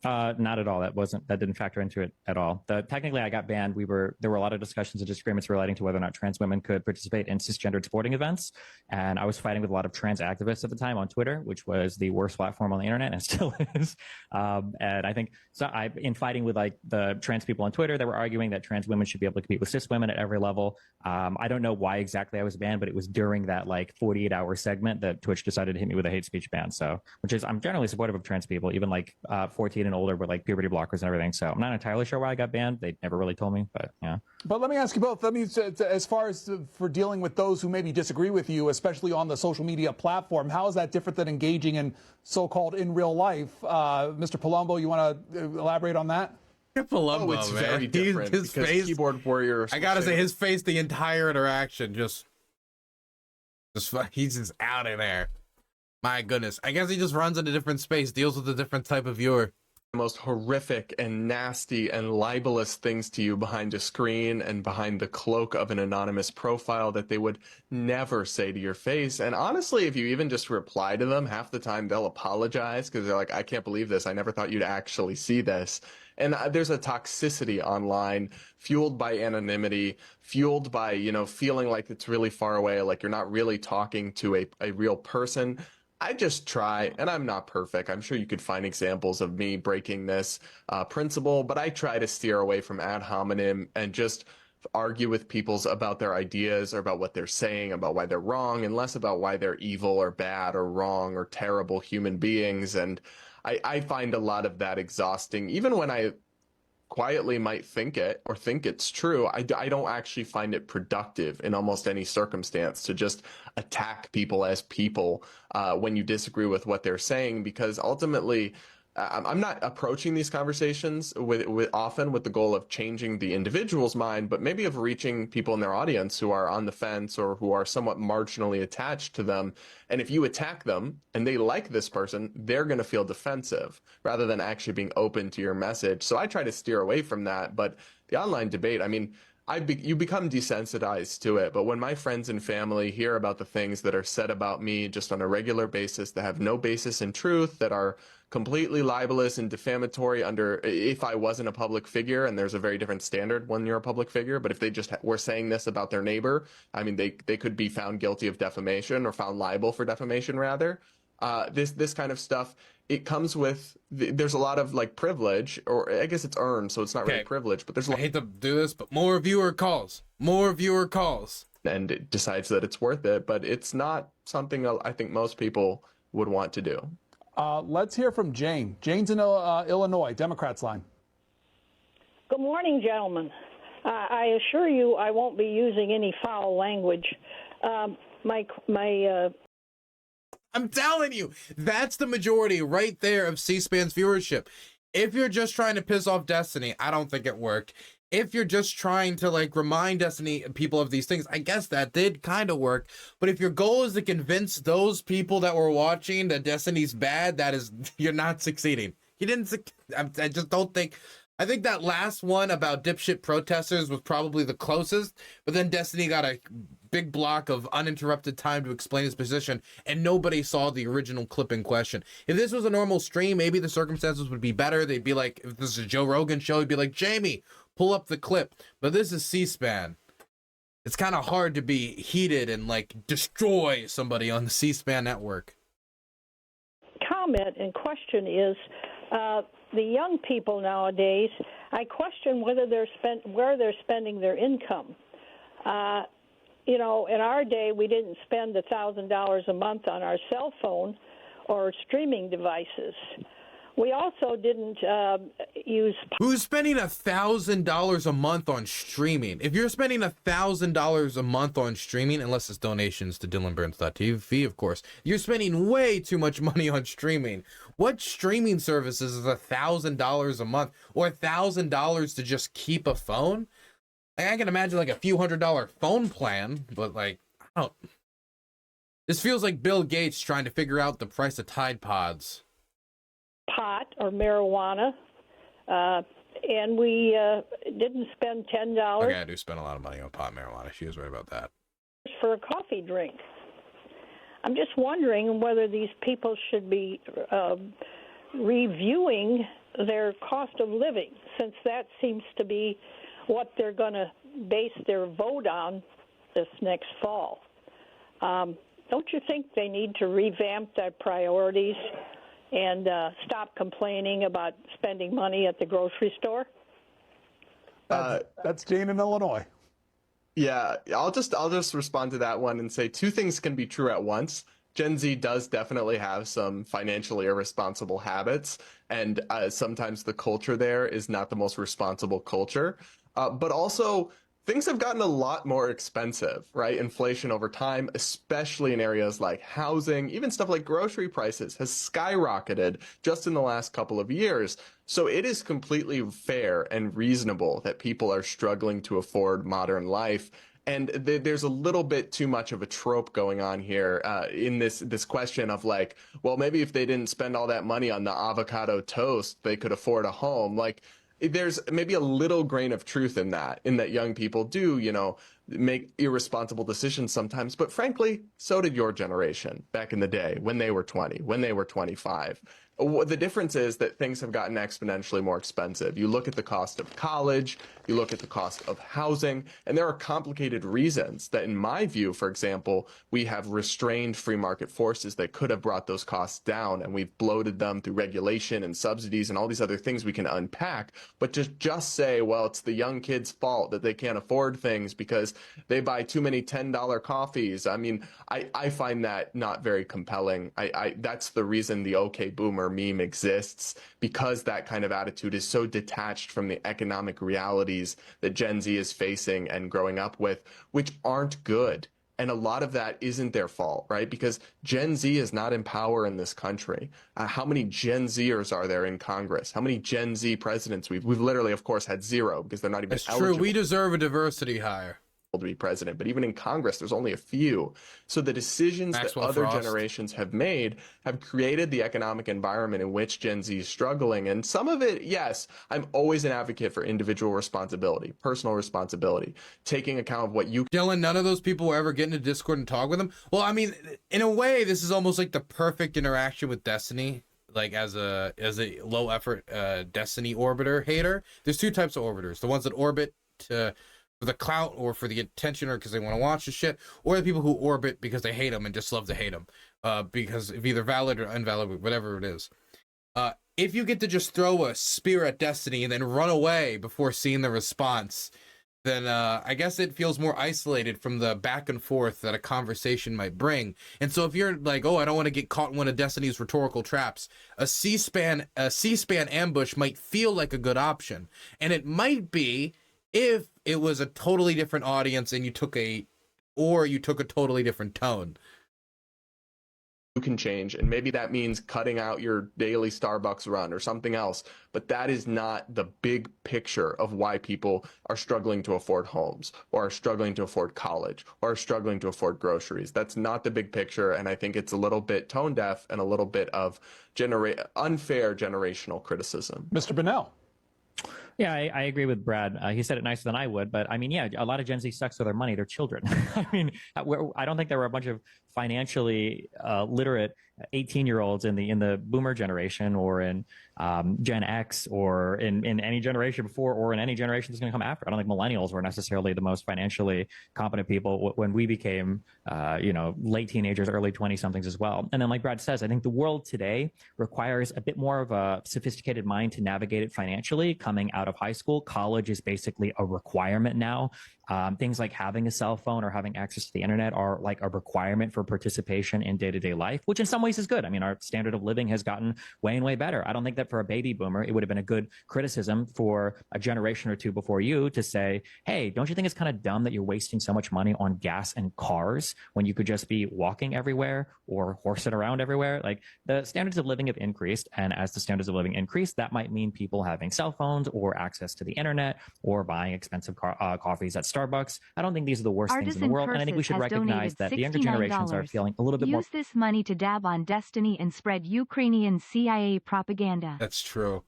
Not at all. That didn't factor into it at all. Technically, I got banned. There were a lot of discussions and disagreements relating to whether or not trans women could participate in cisgendered sporting events. And I was fighting with a lot of trans activists at the time on Twitter, which was the worst platform on the internet and still is. And I think in fighting with like the trans people on Twitter, they were arguing that trans women should be able to compete with cis women at every level. I don't know why exactly I was banned, but it was during that like 48-hour segment that Twitch decided to hit me with a hate speech ban. So, I'm generally supportive of trans people, even like 14 and older with like puberty blockers and everything. So I'm not entirely sure why I got banned. They never really told me, but yeah. But let me ask you both. As far as for dealing with those who maybe disagree with you, especially on the social media platform, how is that different than engaging in so-called in real life? Mr. Palumbo, you want to elaborate on that? Palumbo, it's man. very different. His face, keyboard warrior. I gotta say, his face, the entire interaction, he's just out of there. My goodness. I guess he just runs in a different space, deals with a different type of viewer. The most horrific and nasty and libelous things to you behind a screen and behind the cloak of an anonymous profile that they would never say to your face. And honestly, if you even just reply to them, half the time they'll apologize because they're like, I can't believe this. I never thought you'd actually see this. And there's a toxicity online fueled by anonymity, fueled by, feeling like it's really far away, like you're not really talking to a real person. I just try, and I'm not perfect. I'm sure you could find examples of me breaking this principle, but I try to steer away from ad hominem and just argue with people about their ideas or about what they're saying, about why they're wrong, and less about why they're evil or bad or wrong or terrible human beings. And I find a lot of that exhausting, even when I quietly might think it or think it's true. I don't actually find it productive in almost any circumstance to just attack people as people when you disagree with what they're saying, because ultimately I'm not approaching these conversations often with the goal of changing the individual's mind, but maybe of reaching people in their audience who are on the fence or who are somewhat marginally attached to them. And if you attack them and they like this person, they're going to feel defensive rather than actually being open to your message. So I try to steer away from that. But the online debate, I mean, you become desensitized to it. But when my friends and family hear about the things that are said about me just on a regular basis that have no basis in truth, that are completely libelous and defamatory if I wasn't a public figure, and there's a very different standard when you're a public figure, but if they just were saying this about their neighbor, I mean, they could be found guilty of defamation or found liable for defamation rather. This kind of stuff, it comes with, there's a lot of like privilege, or I guess it's earned, so it's not really privilege, but there's I hate to do this, but more viewer calls. And it decides that it's worth it, but it's not something I think most people would want to do. Let's hear from Jane. Jane's in Illinois, Democrats line. Good morning, gentlemen. I assure you I won't be using any foul language. I'm telling you, that's the majority right there of C-SPAN's viewership. If you're just trying to piss off Destiny, I don't think it worked. If you're just trying to like remind Destiny people of these things, I guess that did kind of work. But if your goal is to convince those people that were watching that Destiny's bad, you're not succeeding. He didn't. I just don't think. I think that last one about dipshit protesters was probably the closest, but then Destiny got a big block of uninterrupted time to explain his position, and nobody saw the original clip in question. If this was a normal stream, maybe the circumstances would be better. They'd be like, if this is a Joe Rogan show, he'd be like, Jamie, pull up the clip. But this is C-SPAN. It's kind of hard to be heated and like destroy somebody on the C-SPAN network. Comment and question is, the young people nowadays, I question whether where they're spending their income. In our day, we didn't spend $1,000 a month on our cell phone or streaming devices. We also didn't use... Who's spending $1,000 a month on streaming? If you're spending $1,000 a month on streaming, unless it's donations to DylanBurnsLIVE, of course, you're spending way too much money on streaming. What streaming services is $1,000 a month, or $1,000 to just keep a phone? Like, I can imagine like a few $100 phone plan, but like, I don't... This feels like Bill Gates trying to figure out the price of Tide Pods. Pot or marijuana, and we didn't spend $10. Okay, I do spend a lot of money on pot and marijuana. She was right about that. For a coffee drink. I'm just wondering whether these people should be reviewing their cost of living, since that seems to be what they're going to base their vote on this next fall. Don't you think they need to revamp their priorities and stop complaining about spending money at the grocery store? That's Jane in Illinois. Yeah, I'll just respond to that one and say two things can be true at once. Gen Z does definitely have some financially irresponsible habits, and sometimes the culture there is not the most responsible culture. But also, things have gotten a lot more expensive, right? Inflation over time, especially in areas like housing, even stuff like grocery prices, has skyrocketed just in the last couple of years. So it is completely fair and reasonable that people are struggling to afford modern life. And there's a little bit too much of a trope going on here in this question of like, well, maybe if they didn't spend all that money on the avocado toast, they could afford a home. Like, there's maybe a little grain of truth in that young people do, make irresponsible decisions sometimes. But frankly, so did your generation back in the day when they were 20, when they were 25. The difference is that things have gotten exponentially more expensive. You look at the cost of college, you look at the cost of housing, and there are complicated reasons that, in my view, for example, we have restrained free market forces that could have brought those costs down, and we've bloated them through regulation and subsidies and all these other things we can unpack. But just say, well, it's the young kids' fault that they can't afford things because they buy too many $10 coffees. I mean, I find that not very compelling. That's the reason the OK Boomer meme exists, because that kind of attitude is so detached from the economic realities that Gen Z is facing and growing up with, which aren't good. And a lot of that isn't their fault, right? Because Gen Z is not in power in this country. How many Gen Zers are there in Congress? How many Gen Z presidents? We've literally, of course, had zero because they're not even eligible. It's true. We deserve a diversity hire to be president, but even in Congress, there's only a few. So the decisions Maxwell that other Frost. generations have made have created the economic environment in which Gen Z is struggling. And some of it, yes, I'm always an advocate for individual responsibility, personal responsibility, taking account of what you... Dylan, none of those people will ever get into Discord and talk with them. Well, I mean, in a way, this is almost like the perfect interaction with Destiny. Like as a low effort Destiny orbiter hater. There's two types of orbiters: the ones that orbit for the clout or for the attention or because they want to watch the shit, or the people who orbit because they hate them and just love to hate them because of either valid or invalid, whatever it is. If you get to just throw a spear at Destiny and then run away before seeing the response, then I guess it feels more isolated from the back and forth that a conversation might bring. And so if you're like, oh, I don't want to get caught in one of Destiny's rhetorical traps, a C-SPAN ambush might feel like a good option. And it might be if it was a totally different audience and you took a totally different tone. You can change, and maybe that means cutting out your daily Starbucks run or something else, but that is not the big picture of why people are struggling to afford homes or are struggling to afford college or are struggling to afford groceries. That's not the big picture, and I think it's a little bit tone deaf and a little bit of unfair generational criticism. Mr. Bunnell. Yeah, I agree with Brad. He said it nicer than I would, but I mean, yeah, a lot of Gen Z sucks with their money. They're children. I mean, I don't think there were a bunch of financially literate 18-year-olds in the boomer generation or in Gen X or in any generation before or in any generation that's going to come after. I don't think millennials were necessarily the most financially competent people when we became, late teenagers, early 20-somethings as well. And then like Brad says, I think the world today requires a bit more of a sophisticated mind to navigate it financially coming out of high school. College is basically a requirement now. Things like having a cell phone or having access to the internet are like a requirement for participation in day-to-day life, which in some ways is good. I mean, our standard of living has gotten way and way better. I don't think that for a baby boomer, it would have been a good criticism for a generation or two before you to say, hey, don't you think it's kind of dumb that you're wasting so much money on gas and cars when you could just be walking everywhere or horsing around everywhere? Like, the standards of living have increased. And as the standards of living increase, that might mean people having cell phones or access to the internet or buying expensive coffees at Starbucks. I don't think these are the worst things in the world. And I think we should recognize that the younger generations are feeling a little bit more. Use this money to dab on Destiny and spread Ukrainian CIA propaganda. That's true.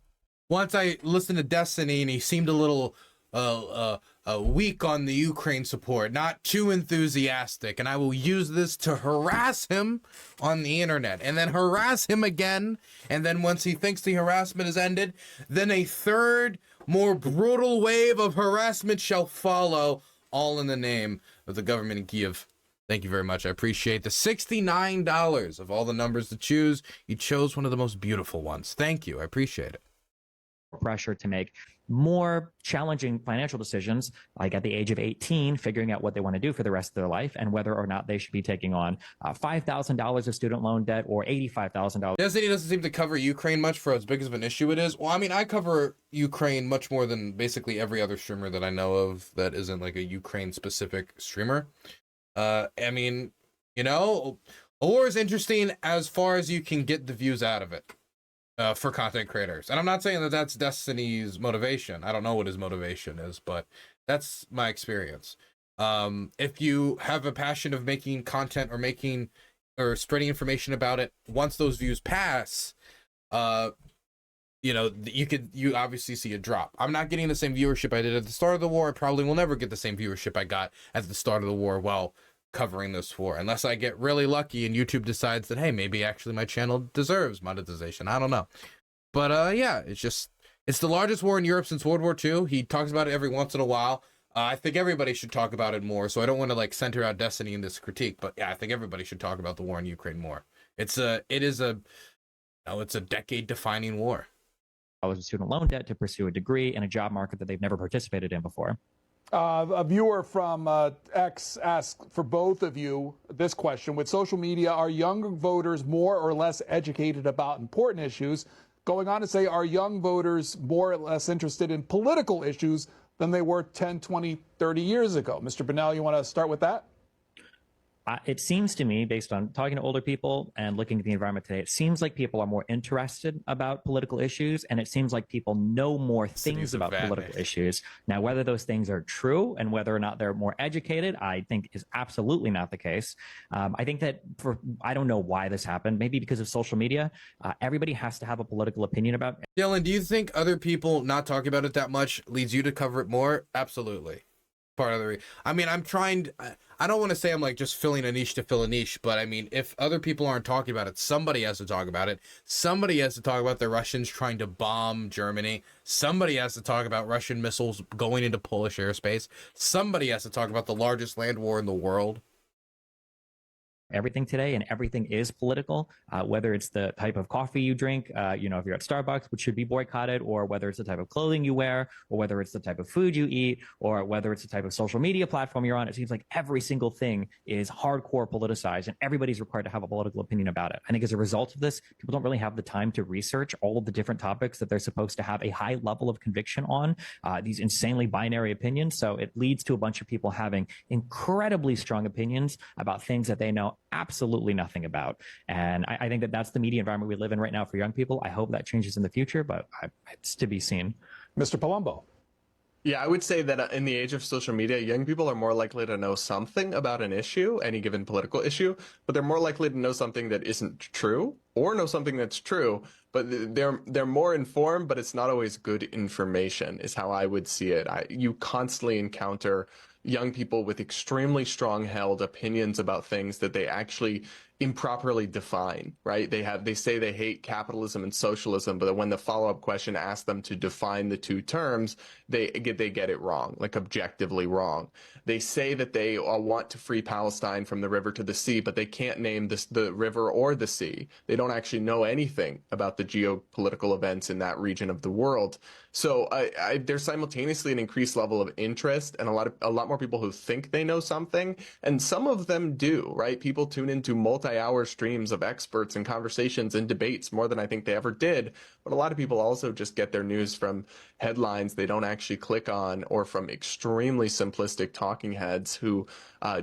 Once I listened to Destiny and he seemed a little weak on the Ukraine support, not too enthusiastic, and I will use this to harass him on the internet, and then harass him again, and then once he thinks the harassment has ended, then a third, more brutal wave of harassment shall follow, all in the name of the government in Kiev. Thank you very much. I appreciate the $69 of all the numbers to choose. You chose one of the most beautiful ones. Thank you. I appreciate it. Pressure to make more challenging financial decisions, like at the age of 18, figuring out what they want to do for the rest of their life and whether or not they should be taking on $5,000 of student loan debt or $85,000. Destiny doesn't seem to cover Ukraine much for as big of an issue it is. Well, I mean, I cover Ukraine much more than basically every other streamer that I know of that isn't like a Ukraine-specific streamer. I mean, you know, a war is interesting as far as you can get the views out of it. For content creators. And I'm not saying that that's Destiny's motivation. I don't know what his motivation is, but that's my experience. If you have a passion of making content or spreading information about it, once those views pass, you know, you obviously see a drop. I'm not getting the same viewership I did at the start of the war. I probably will never get the same viewership I got at the start of the war while covering this war, unless I get really lucky and YouTube decides that, hey, maybe actually my channel deserves monetization. I don't know. But yeah, it's the largest war in Europe since World War II. He talks about it every once in a while. I think everybody should talk about it more, so I don't want to like center out Destiny in this critique, but yeah, I think everybody should talk about the war in Ukraine more. It's a decade defining war. I was a student loan debt to pursue a degree in a job market that they've never participated in before. A viewer from X asked for both of you this question. With social media, are young voters more or less educated about important issues? Going on to say, are young voters more or less interested in political issues than they were 10, 20, 30 years ago? Mr. Burnell, you want to start with that? It seems to me, based on talking to older people and looking at the environment today, it seems like people are more interested about political issues, and it seems like people know more things about political issues. Now, whether those things are true and whether or not they're more educated, I think is absolutely not the case. I think that I don't know why this happened, maybe because of social media. Everybody has to have a political opinion about it. Dylan, do you think other people not talking about it that much leads you to cover it more? Absolutely. Part of the I mean, I don't want to say I'm like just filling a niche to fill a niche, but I mean, if other people aren't talking about it, somebody has to talk about it. Somebody has to talk about the Russians trying to bomb Germany. Somebody has to talk about Russian missiles going into Polish airspace. Somebody has to talk about the largest land war in the world. Everything today, and everything is political, whether it's the type of coffee you drink, you know, if you're at Starbucks, which should be boycotted, or whether it's the type of clothing you wear, or whether it's the type of food you eat, or whether it's the type of social media platform you're on. It seems like every single thing is hardcore politicized, and everybody's required to have a political opinion about it. I think as a result of this, people don't really have the time to research all of the different topics that they're supposed to have a high level of conviction on, these insanely binary opinions. So it leads to a bunch of people having incredibly strong opinions about things that they know absolutely nothing about. And I think that that's the media environment we live in right now for young people. I hope that changes in the future, but it's to be seen. Mr. Palumbo. Yeah, I would say that in the age of social media, young people are more likely to know something about an issue, any given political issue, but they're more likely to know something that isn't true, or know something that's true, but they're more informed, but it's not always good information, is how I would see it. You constantly encounter young people with extremely strong held opinions about things that they actually improperly define, right? They say they hate capitalism and socialism, but when the follow-up question asks them to define the two terms, they get it wrong, like objectively wrong. They say that they want to free Palestine from the river to the sea, but they can't name the river or the sea. They don't actually know anything about the geopolitical events in that region of the world. So there's simultaneously an increased level of interest and a lot more people who think they know something, and some of them do, right? People tune into multi-hour streams of experts and conversations and debates more than I think they ever did, but a lot of people also just get their news from headlines they don't actually click on, or from extremely simplistic talking heads who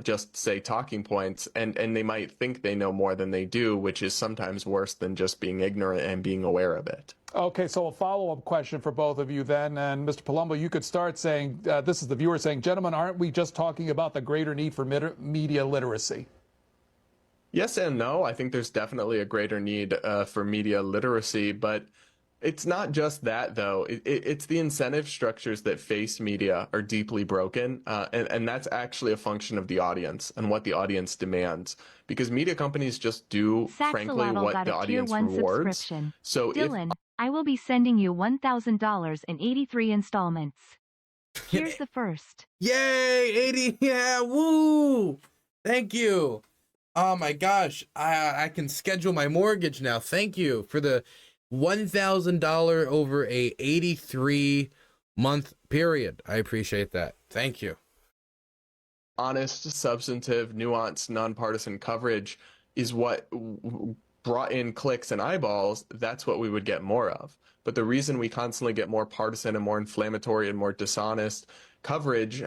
just say talking points, and they might think they know more than they do, which is sometimes worse than just being ignorant and being aware of it. Okay, so a follow-up question for both of you then, and Mr. Palumbo, you could start saying, this is the viewer saying, gentlemen, aren't we just talking about the greater need for media literacy? Yes and no. I think there's definitely a greater need for media literacy, but It's not just that, though. It's the incentive structures that face media are deeply broken, and that's actually a function of the audience and what the audience demands. Because media companies just do, frankly, what the audience rewards. Subscription. So Dylan, I will be sending you $1,000 in 83 installments. Here's the first. Yay, 80, yeah, woo! Thank you. Oh my gosh, I can schedule my mortgage now. Thank you for the $1,000 over a 83-month period. I appreciate that. Thank you. Honest, substantive, nuanced, nonpartisan coverage is what brought in clicks and eyeballs. That's what we would get more of. But the reason we constantly get more partisan and more inflammatory and more dishonest coverage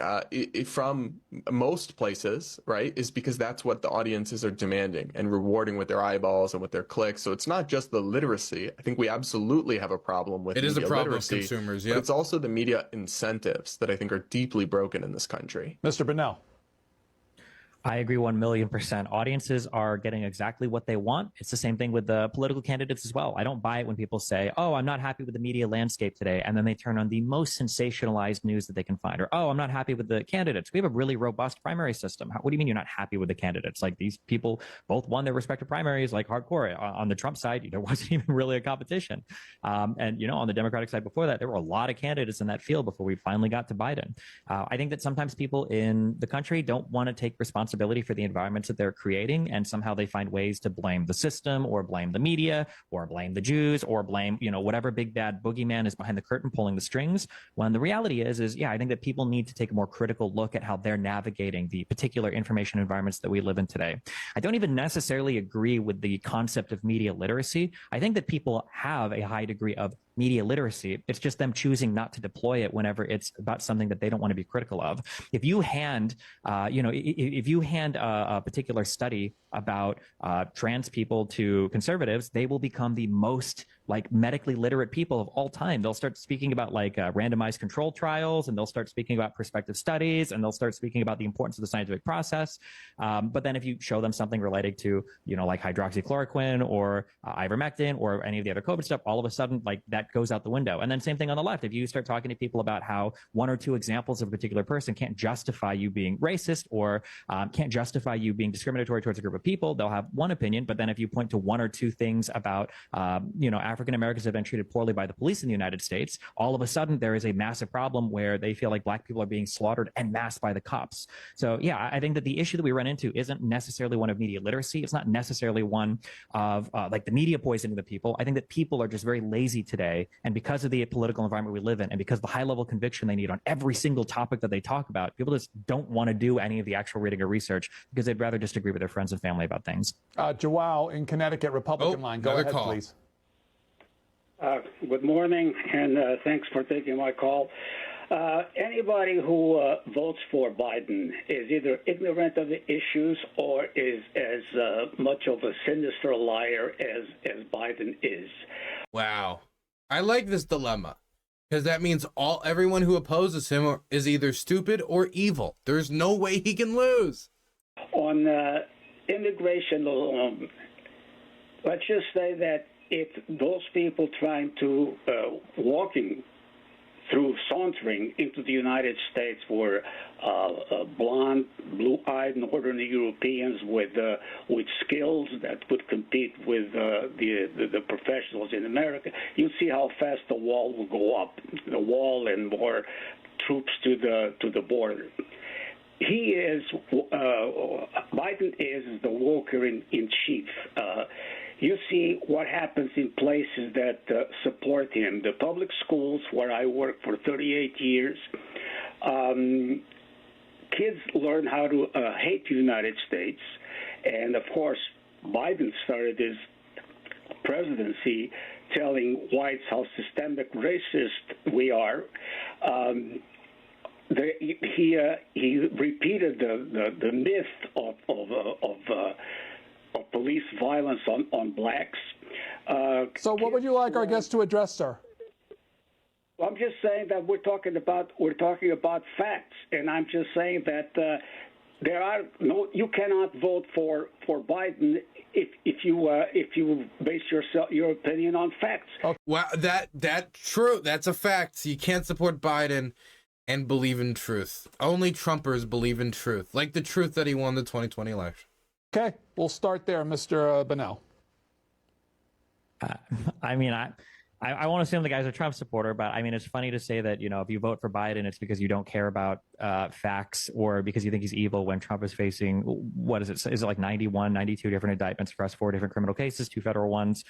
from most places, right, is because that's what the audiences are demanding and rewarding with their eyeballs and with their clicks. So it's not just the literacy. I think we absolutely have a problem with media literacy. It is a problem with literacy, consumers, yeah. but it's also the media incentives that I think are deeply broken in this country. Mr. Bunnell. I agree 1,000,000%. Audiences are getting exactly what they want. It's the same thing with the political candidates as well. I don't buy it when people say, oh, I'm not happy with the media landscape today. And then they turn on the most sensationalized news that they can find. Or, oh, I'm not happy with the candidates. We have a really robust primary system. What do you mean you're not happy with the candidates? Like, these people both won their respective primaries, like, hardcore. On the Trump side, there wasn't even really a competition. And, on the Democratic side before that, there were a lot of candidates in that field before we finally got to Biden. I think that sometimes people in the country don't want to take responsibility for the environments that they're creating, and somehow they find ways to blame the system or blame the media or blame the Jews or blame, whatever big bad boogeyman is behind the curtain pulling the strings, when the reality is I think that people need to take a more critical look at how they're navigating the particular information environments that we live in today. I don't even necessarily agree with the concept of media literacy. I think that people have a high degree of media literacy. It's just them choosing not to deploy it whenever it's about something that they don't want to be critical of. If you hand, a particular study about trans people to conservatives, they will become the most medically literate people of all time. They'll start speaking about randomized control trials, and they'll start speaking about prospective studies, and they'll start speaking about the importance of the scientific process. But then if you show them something related to, like hydroxychloroquine or ivermectin or any of the other COVID stuff, all of a sudden that goes out the window. And then same thing on the left. If you start talking to people about how one or two examples of a particular person can't justify you being racist or can't justify you being discriminatory towards a group of people, they'll have one opinion. But then if you point to one or two things about, African Americans have been treated poorly by the police in the United States, all of a sudden there is a massive problem where they feel like black people are being slaughtered en masse by the cops. So yeah, I think that the issue that we run into isn't necessarily one of media literacy. It's not necessarily one of the media poisoning the people. I think that people are just very lazy today. And because of the political environment we live in, and because of the high level conviction they need on every single topic that they talk about, people just don't want to do any of the actual reading or research because they'd rather just agree with their friends and family about things. Joao in Connecticut, Republican line. Go ahead, please. Good morning, and thanks for taking my call. Anybody who votes for Biden is either ignorant of the issues or is as much of a sinister liar as Biden is. Wow. I like this dilemma, because that means everyone who opposes him is either stupid or evil. There's no way he can lose. On immigration, let's just say that if those people trying to sauntering into the United States were blonde, blue-eyed Northern Europeans with skills that could compete with the professionals in America, you see how fast the wall will go up. The wall and more troops to the border. Biden is the walker in chief. You see what happens in places that support him. The public schools, where I worked for 38 years, kids learn how to hate the United States. And, of course, Biden started his presidency telling whites how systemic racist we are. He repeated the myth of police violence on blacks. So what would you like our guest to address, sir? I'm just saying that we're talking about facts, and I'm just saying that there are no. You cannot vote for Biden if you base your opinion on facts. Well, that's true. That's a fact. You can't support Biden and believe in truth. Only Trumpers believe in truth, like the truth that he won the 2020 election. Okay, we'll start there, Mr. Bunnell. I mean, I won't assume the guy's a Trump supporter, but I mean, it's funny to say that, if you vote for Biden, it's because you don't care about facts or because you think he's evil when Trump is facing, what is it? Is it like 91, 92 different indictments across 4 different criminal cases, 2 federal ones?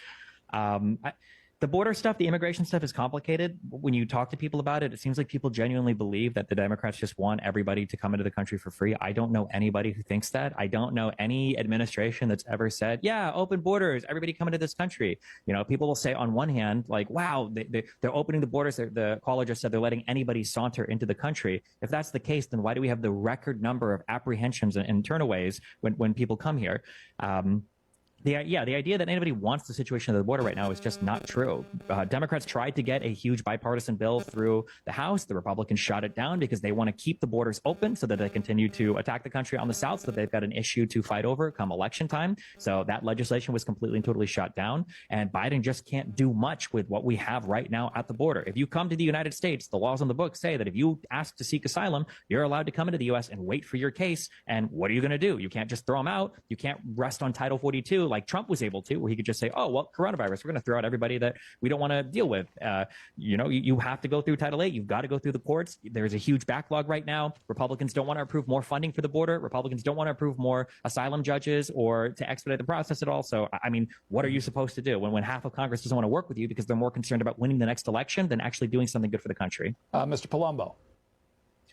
The border stuff, the immigration stuff is complicated. When you talk to people about it, it seems like people genuinely believe that the Democrats just want everybody to come into the country for free. I don't know anybody who thinks that. I don't know any administration that's ever said, yeah, open borders, everybody come into this country. People will say on one hand, like, wow, they're opening the borders. The caller just said they're letting anybody saunter into the country. If that's the case, then why do we have the record number of apprehensions and turnaways when people come here? The idea that anybody wants the situation of the border right now is just not true. Democrats tried to get a huge bipartisan bill through the House. The Republicans shot it down because they want to keep the borders open so that they continue to attack the country on the South, so that they've got an issue to fight over come election time. So that legislation was completely and totally shot down. And Biden just can't do much with what we have right now at the border. If you come to the United States, the laws on the books say that if you ask to seek asylum, you're allowed to come into the U.S. and wait for your case. And what are you going to do? You can't just throw them out. You can't rest on Title 42 like Trump was able to, where he could just say, oh, well, coronavirus, we're going to throw out everybody that we don't want to deal with. You have to go through Title 8. You've got to go through the courts. There's a huge backlog right now. Republicans don't want to approve more funding for the border. Republicans don't want to approve more asylum judges or to expedite the process at all. So, I mean, what are you supposed to do when half of Congress doesn't want to work with you because they're more concerned about winning the next election than actually doing something good for the country? Mr. Palumbo.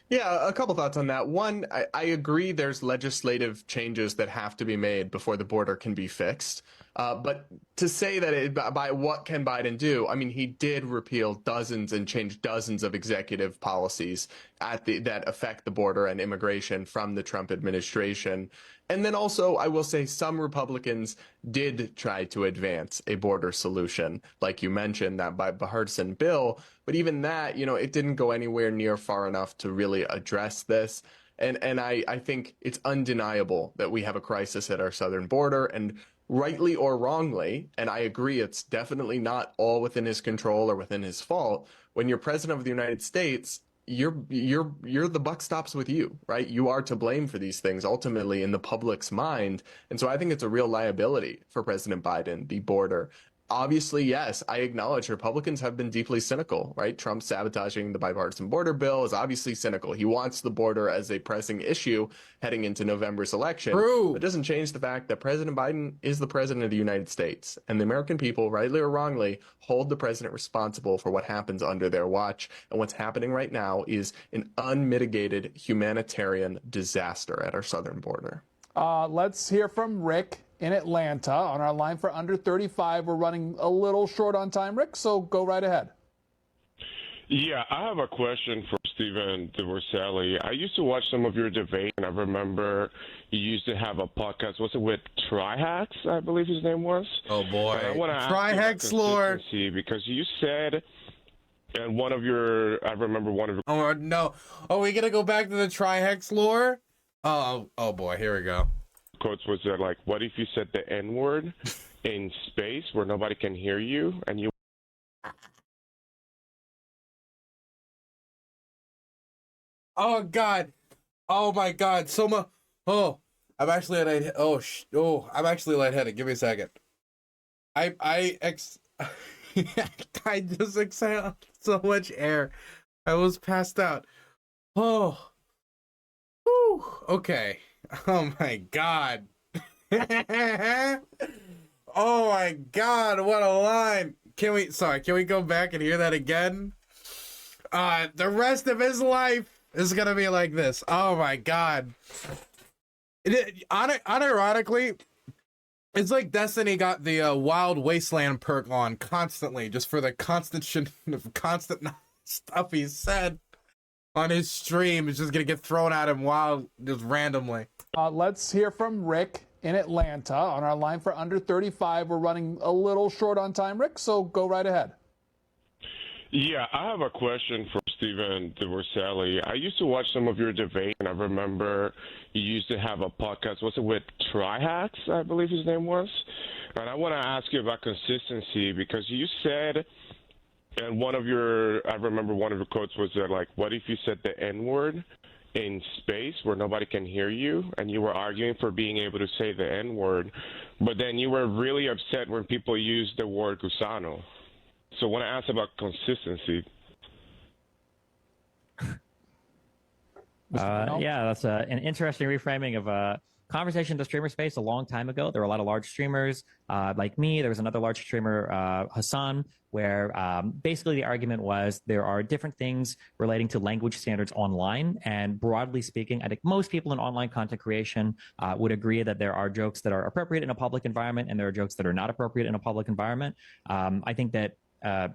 Yeah, a couple thoughts on that. One, I agree there's legislative changes that have to be made before the border can be fixed. But to say that by what can Biden do? I mean, he did repeal dozens and change dozens of executive policies that affect the border and immigration from the Trump administration. And then also, I will say some Republicans did try to advance a border solution, like you mentioned, that bipartisan bill. But even that, it didn't go anywhere near far enough to really address this. And I think it's undeniable that we have a crisis at our southern border, and rightly or wrongly, and I agree it's definitely not all within his control or within his fault, when you're president of the United States, you're the buck stops with you, right? You are to blame for these things ultimately in the public's mind. And so I think it's a real liability for President Biden, the border. Obviously, yes, I acknowledge Republicans have been deeply cynical, right? Trump sabotaging the bipartisan border bill is obviously cynical. He wants the border as a pressing issue heading into November's election. True. It doesn't change the fact that President Biden is the president of the United States, and the American people, rightly or wrongly, hold the president responsible for what happens under their watch. And what's happening right now is an unmitigated humanitarian disaster at our southern border. Let's hear from Rick in Atlanta on our line for under 35. We're running a little short on time, Rick, so go right ahead. Yeah, I have a question for Stephen DeVorselli. I used to watch some of your debate, and I remember you used to have a podcast. Was it with Trihex, I believe his name was? Oh, boy. Trihex, Lord. Because you said, and I remember one of your... Oh, no. Oh, we got to go back to the Trihex lore? Oh, boy, here we go. Quotes was that, like, what if you said the N-word in space where nobody can hear you, and you... Oh, God. Oh, my God. I'm actually lightheaded. I'm actually lightheaded. Give me a second. I just exhaled so much air. I was passed out. Oh. Whew. Okay. Oh, my God. Oh, my God. What a line. Can we go back and hear that again? The rest of his life is going to be like this. Oh, my God. Unironically, it's like Destiny got the Wild Wasteland perk on constantly, just for the constant stuff he said on his stream. Is just going to get thrown at him just randomly. Let's hear from Rick in Atlanta on our line for under 35. We're running a little short on time, Rick, so go right ahead. Yeah, I have a question for Stephen Sally. I used to watch some of your debate, and I remember you used to have a podcast. Was it with Trihax, I believe his name was? And I want to ask you about consistency, because you said, and I remember one of your quotes was that, like, what if you said the N-word in space where nobody can hear you, and you were arguing for being able to say the N-word, but then you were really upset when people used the word gusano. So I want to ask about consistency. Yeah, that's an interesting reframing of a conversation in the streamer space a long time ago. There were a lot of large streamers like me. There was another large streamer, Hassan, where basically the argument was there are different things relating to language standards online. And broadly speaking, I think most people in online content creation would agree that there are jokes that are appropriate in a public environment and there are jokes that are not appropriate in a public environment. I think that I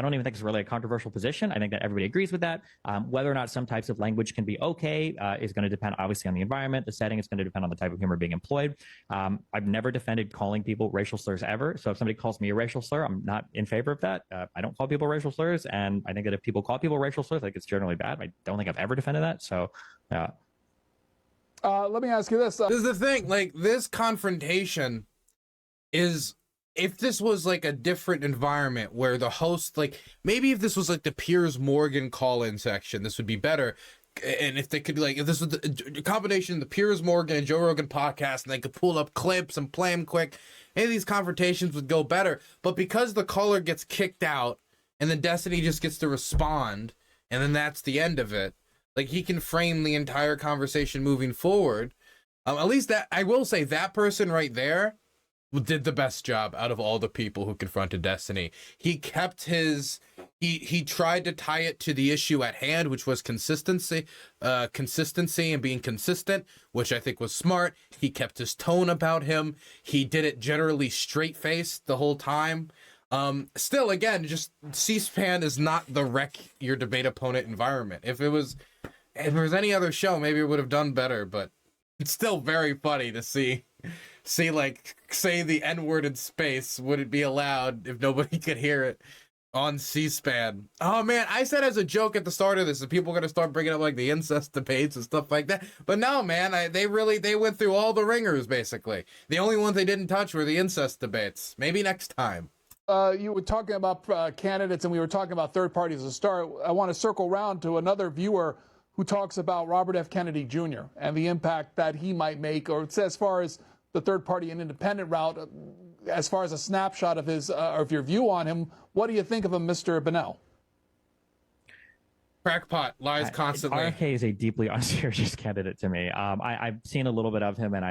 don't even think it's really a controversial position. I think that everybody agrees with that. Whether or not some types of language can be okay is going to depend obviously on the environment, the setting. It's going to depend on the type of humor being employed. I've never defended calling people racial slurs ever. So if somebody calls me a racial slur, I'm not in favor of that. I don't call people racial slurs. And I think that if people call people racial slurs, I think it's generally bad. I don't think I've ever defended that. So, let me ask you this. This is the thing, like, this confrontation is, if this was like a different environment where the host, like, maybe if this was like the Piers Morgan call-in section, this would be better. And if they could, like, if this was a combination of the Piers Morgan and Joe Rogan podcast, and they could pull up clips and play them quick, any of these confrontations would go better. But because the caller gets kicked out and then Destiny just gets to respond, and then that's the end of it, like, he can frame the entire conversation moving forward. At least that, I will say, that person right there did the best job out of all the people who confronted Destiny. He kept his, he tried to tie it to the issue at hand, which was consistency and being consistent, which I think was smart. He kept his tone about him. He did it generally straight-faced the whole time. Still, again, just C-SPAN is not the wreck your debate opponent environment. If it was any other show, maybe it would have done better, but it's still very funny to see like, say the N-word in space. Would it be allowed if nobody could hear it on C-SPAN? Oh man, I said as a joke at the start of this that people are gonna start bringing up like the incest debates and stuff like that. But no, man, they went through all the ringers basically. The only ones they didn't touch were the incest debates. Maybe next time. You were talking about candidates, and we were talking about third parties to start. I want to circle around to another viewer who talks about Robert F. Kennedy Jr. and the impact that he might make, or as far as the third party and independent route, as far as a snapshot of his, of your view on him. What do you think of him, Mr. Bunnell? Crackpot, lies constantly. RFK is a deeply unserious candidate to me. I've seen a little bit of him, and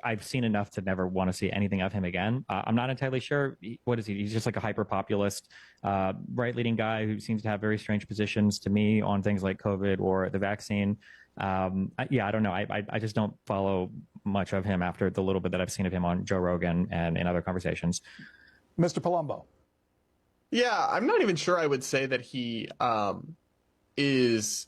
I've seen enough to never want to see anything of him again. I'm not entirely sure. What is he? He's just like a hyper-populist, right-leaning guy who seems to have very strange positions to me on things like COVID or the vaccine. I don't know. I just don't follow much of him after the little bit that I've seen of him on Joe Rogan and in other conversations. Mr. Palumbo. Yeah, I'm not even sure I would say that he is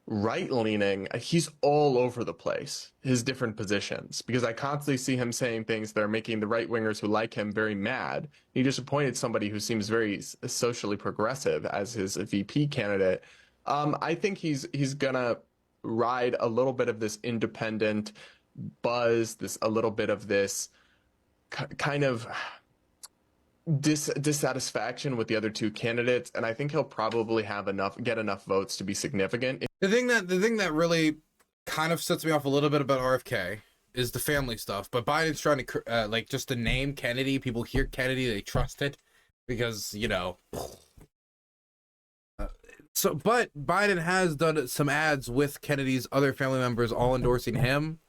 right-leaning. He's all over the place, his different positions, because I constantly see him saying things that are making the right-wingers who like him very mad. He just appointed somebody who seems very socially progressive as his VP candidate. I think he's gonna ride a little bit of this independent buzz, a little bit of this kind of dissatisfaction with the other two candidates, and I think he'll probably get enough votes to be significant. The thing that really kind of sets me off a little bit about RFK is the family stuff. But Biden's trying to like, just the name Kennedy. People hear Kennedy, they trust it because, you know. But Biden has done some ads with Kennedy's other family members all endorsing him.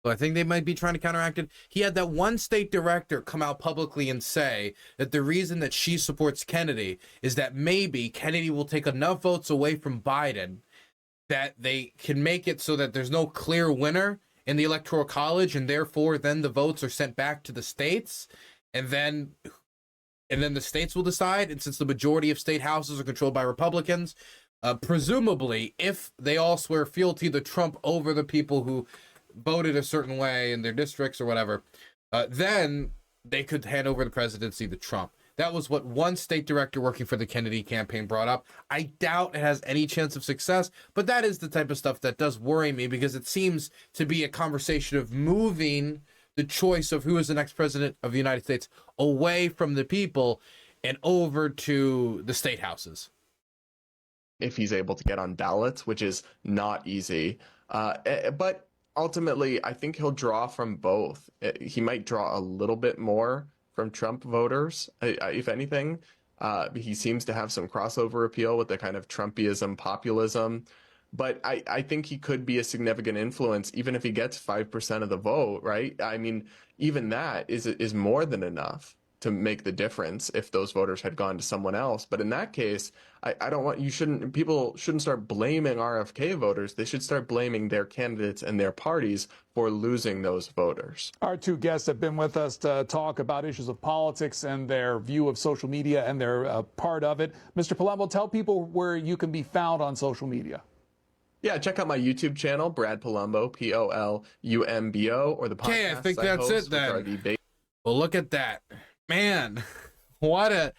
So I think they might be trying to counteract it. He had that one state director come out publicly and say that the reason that she supports Kennedy is that maybe Kennedy will take enough votes away from Biden that they can make it so that there's no clear winner in the Electoral College, and therefore then the votes are sent back to the states, and then the states will decide. And since the majority of state houses are controlled by Republicans, presumably if they all swear fealty to Trump over the people who voted a certain way in their districts or whatever, then they could hand over the presidency to Trump. That was what one state director working for the Kennedy campaign brought up. I doubt it has any chance of success, but that is the type of stuff that does worry me, because it seems to be a conversation of moving the choice of who is the next president of the United States away from the people and over to the state houses. If he's able to get on ballots, which is not easy. But ultimately, I think he'll draw from both. He might draw a little bit more from Trump voters, if anything. He seems to have some crossover appeal with the kind of Trumpism, populism. But I think he could be a significant influence, even if he gets 5% of the vote, right? I mean, even that is more than enough to make the difference if those voters had gone to someone else. But in that case, people shouldn't start blaming RFK voters. They should start blaming their candidates and their parties for losing those voters. Our two guests have been with us to talk about issues of politics and their view of social media and their part of it. Mr. Palumbo, tell people where you can be found on social media. Yeah, check out my YouTube channel, Brad Palumbo, P-O-L-U-M-B-O, or the podcast. Okay, I think that's it then. Well, look at that. Man, what a...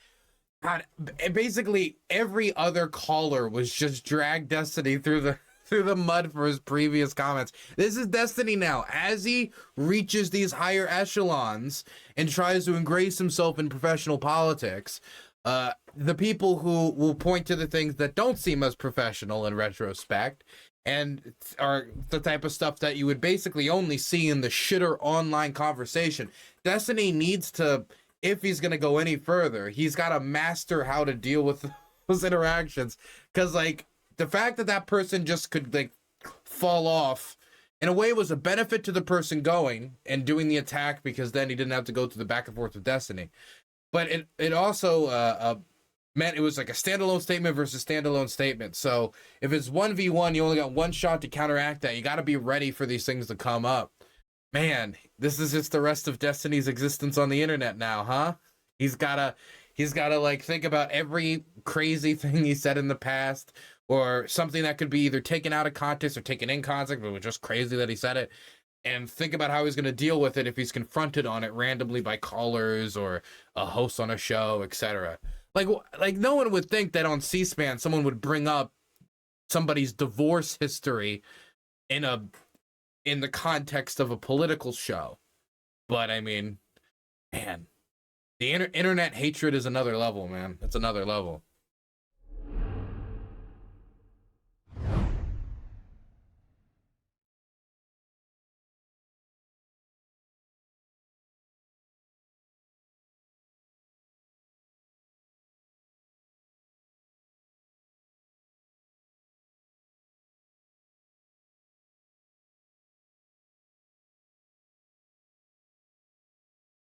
God, basically every other caller was just drag Destiny through the mud for his previous comments. This is Destiny now. As he reaches these higher echelons and tries to ingrace himself in professional politics, the people who will point to the things that don't seem as professional in retrospect and are the type of stuff that you would basically only see in the shitter online conversation. Destiny needs to, if he's going to go any further, he's got to master how to deal with those interactions. Because, like, the fact that that person just could, like, fall off, in a way, was a benefit to the person going and doing the attack, because then he didn't have to go through the back and forth with Destiny. But it also meant it was like a standalone statement versus standalone statement. So if it's 1v1, you only got one shot to counteract that. You got to be ready for these things to come up. Man, this is just the rest of Destiny's existence on the internet now, huh? He's gotta like think about every crazy thing he said in the past, or something that could be either taken out of context or taken in context, but it was just crazy that he said it, and think about how he's going to deal with it if he's confronted on it randomly by callers or a host on a show, etc. Like no one would think that on C-SPAN someone would bring up somebody's divorce history in the context of a political show. But I mean, man, the internet hatred is another level, man. It's another level.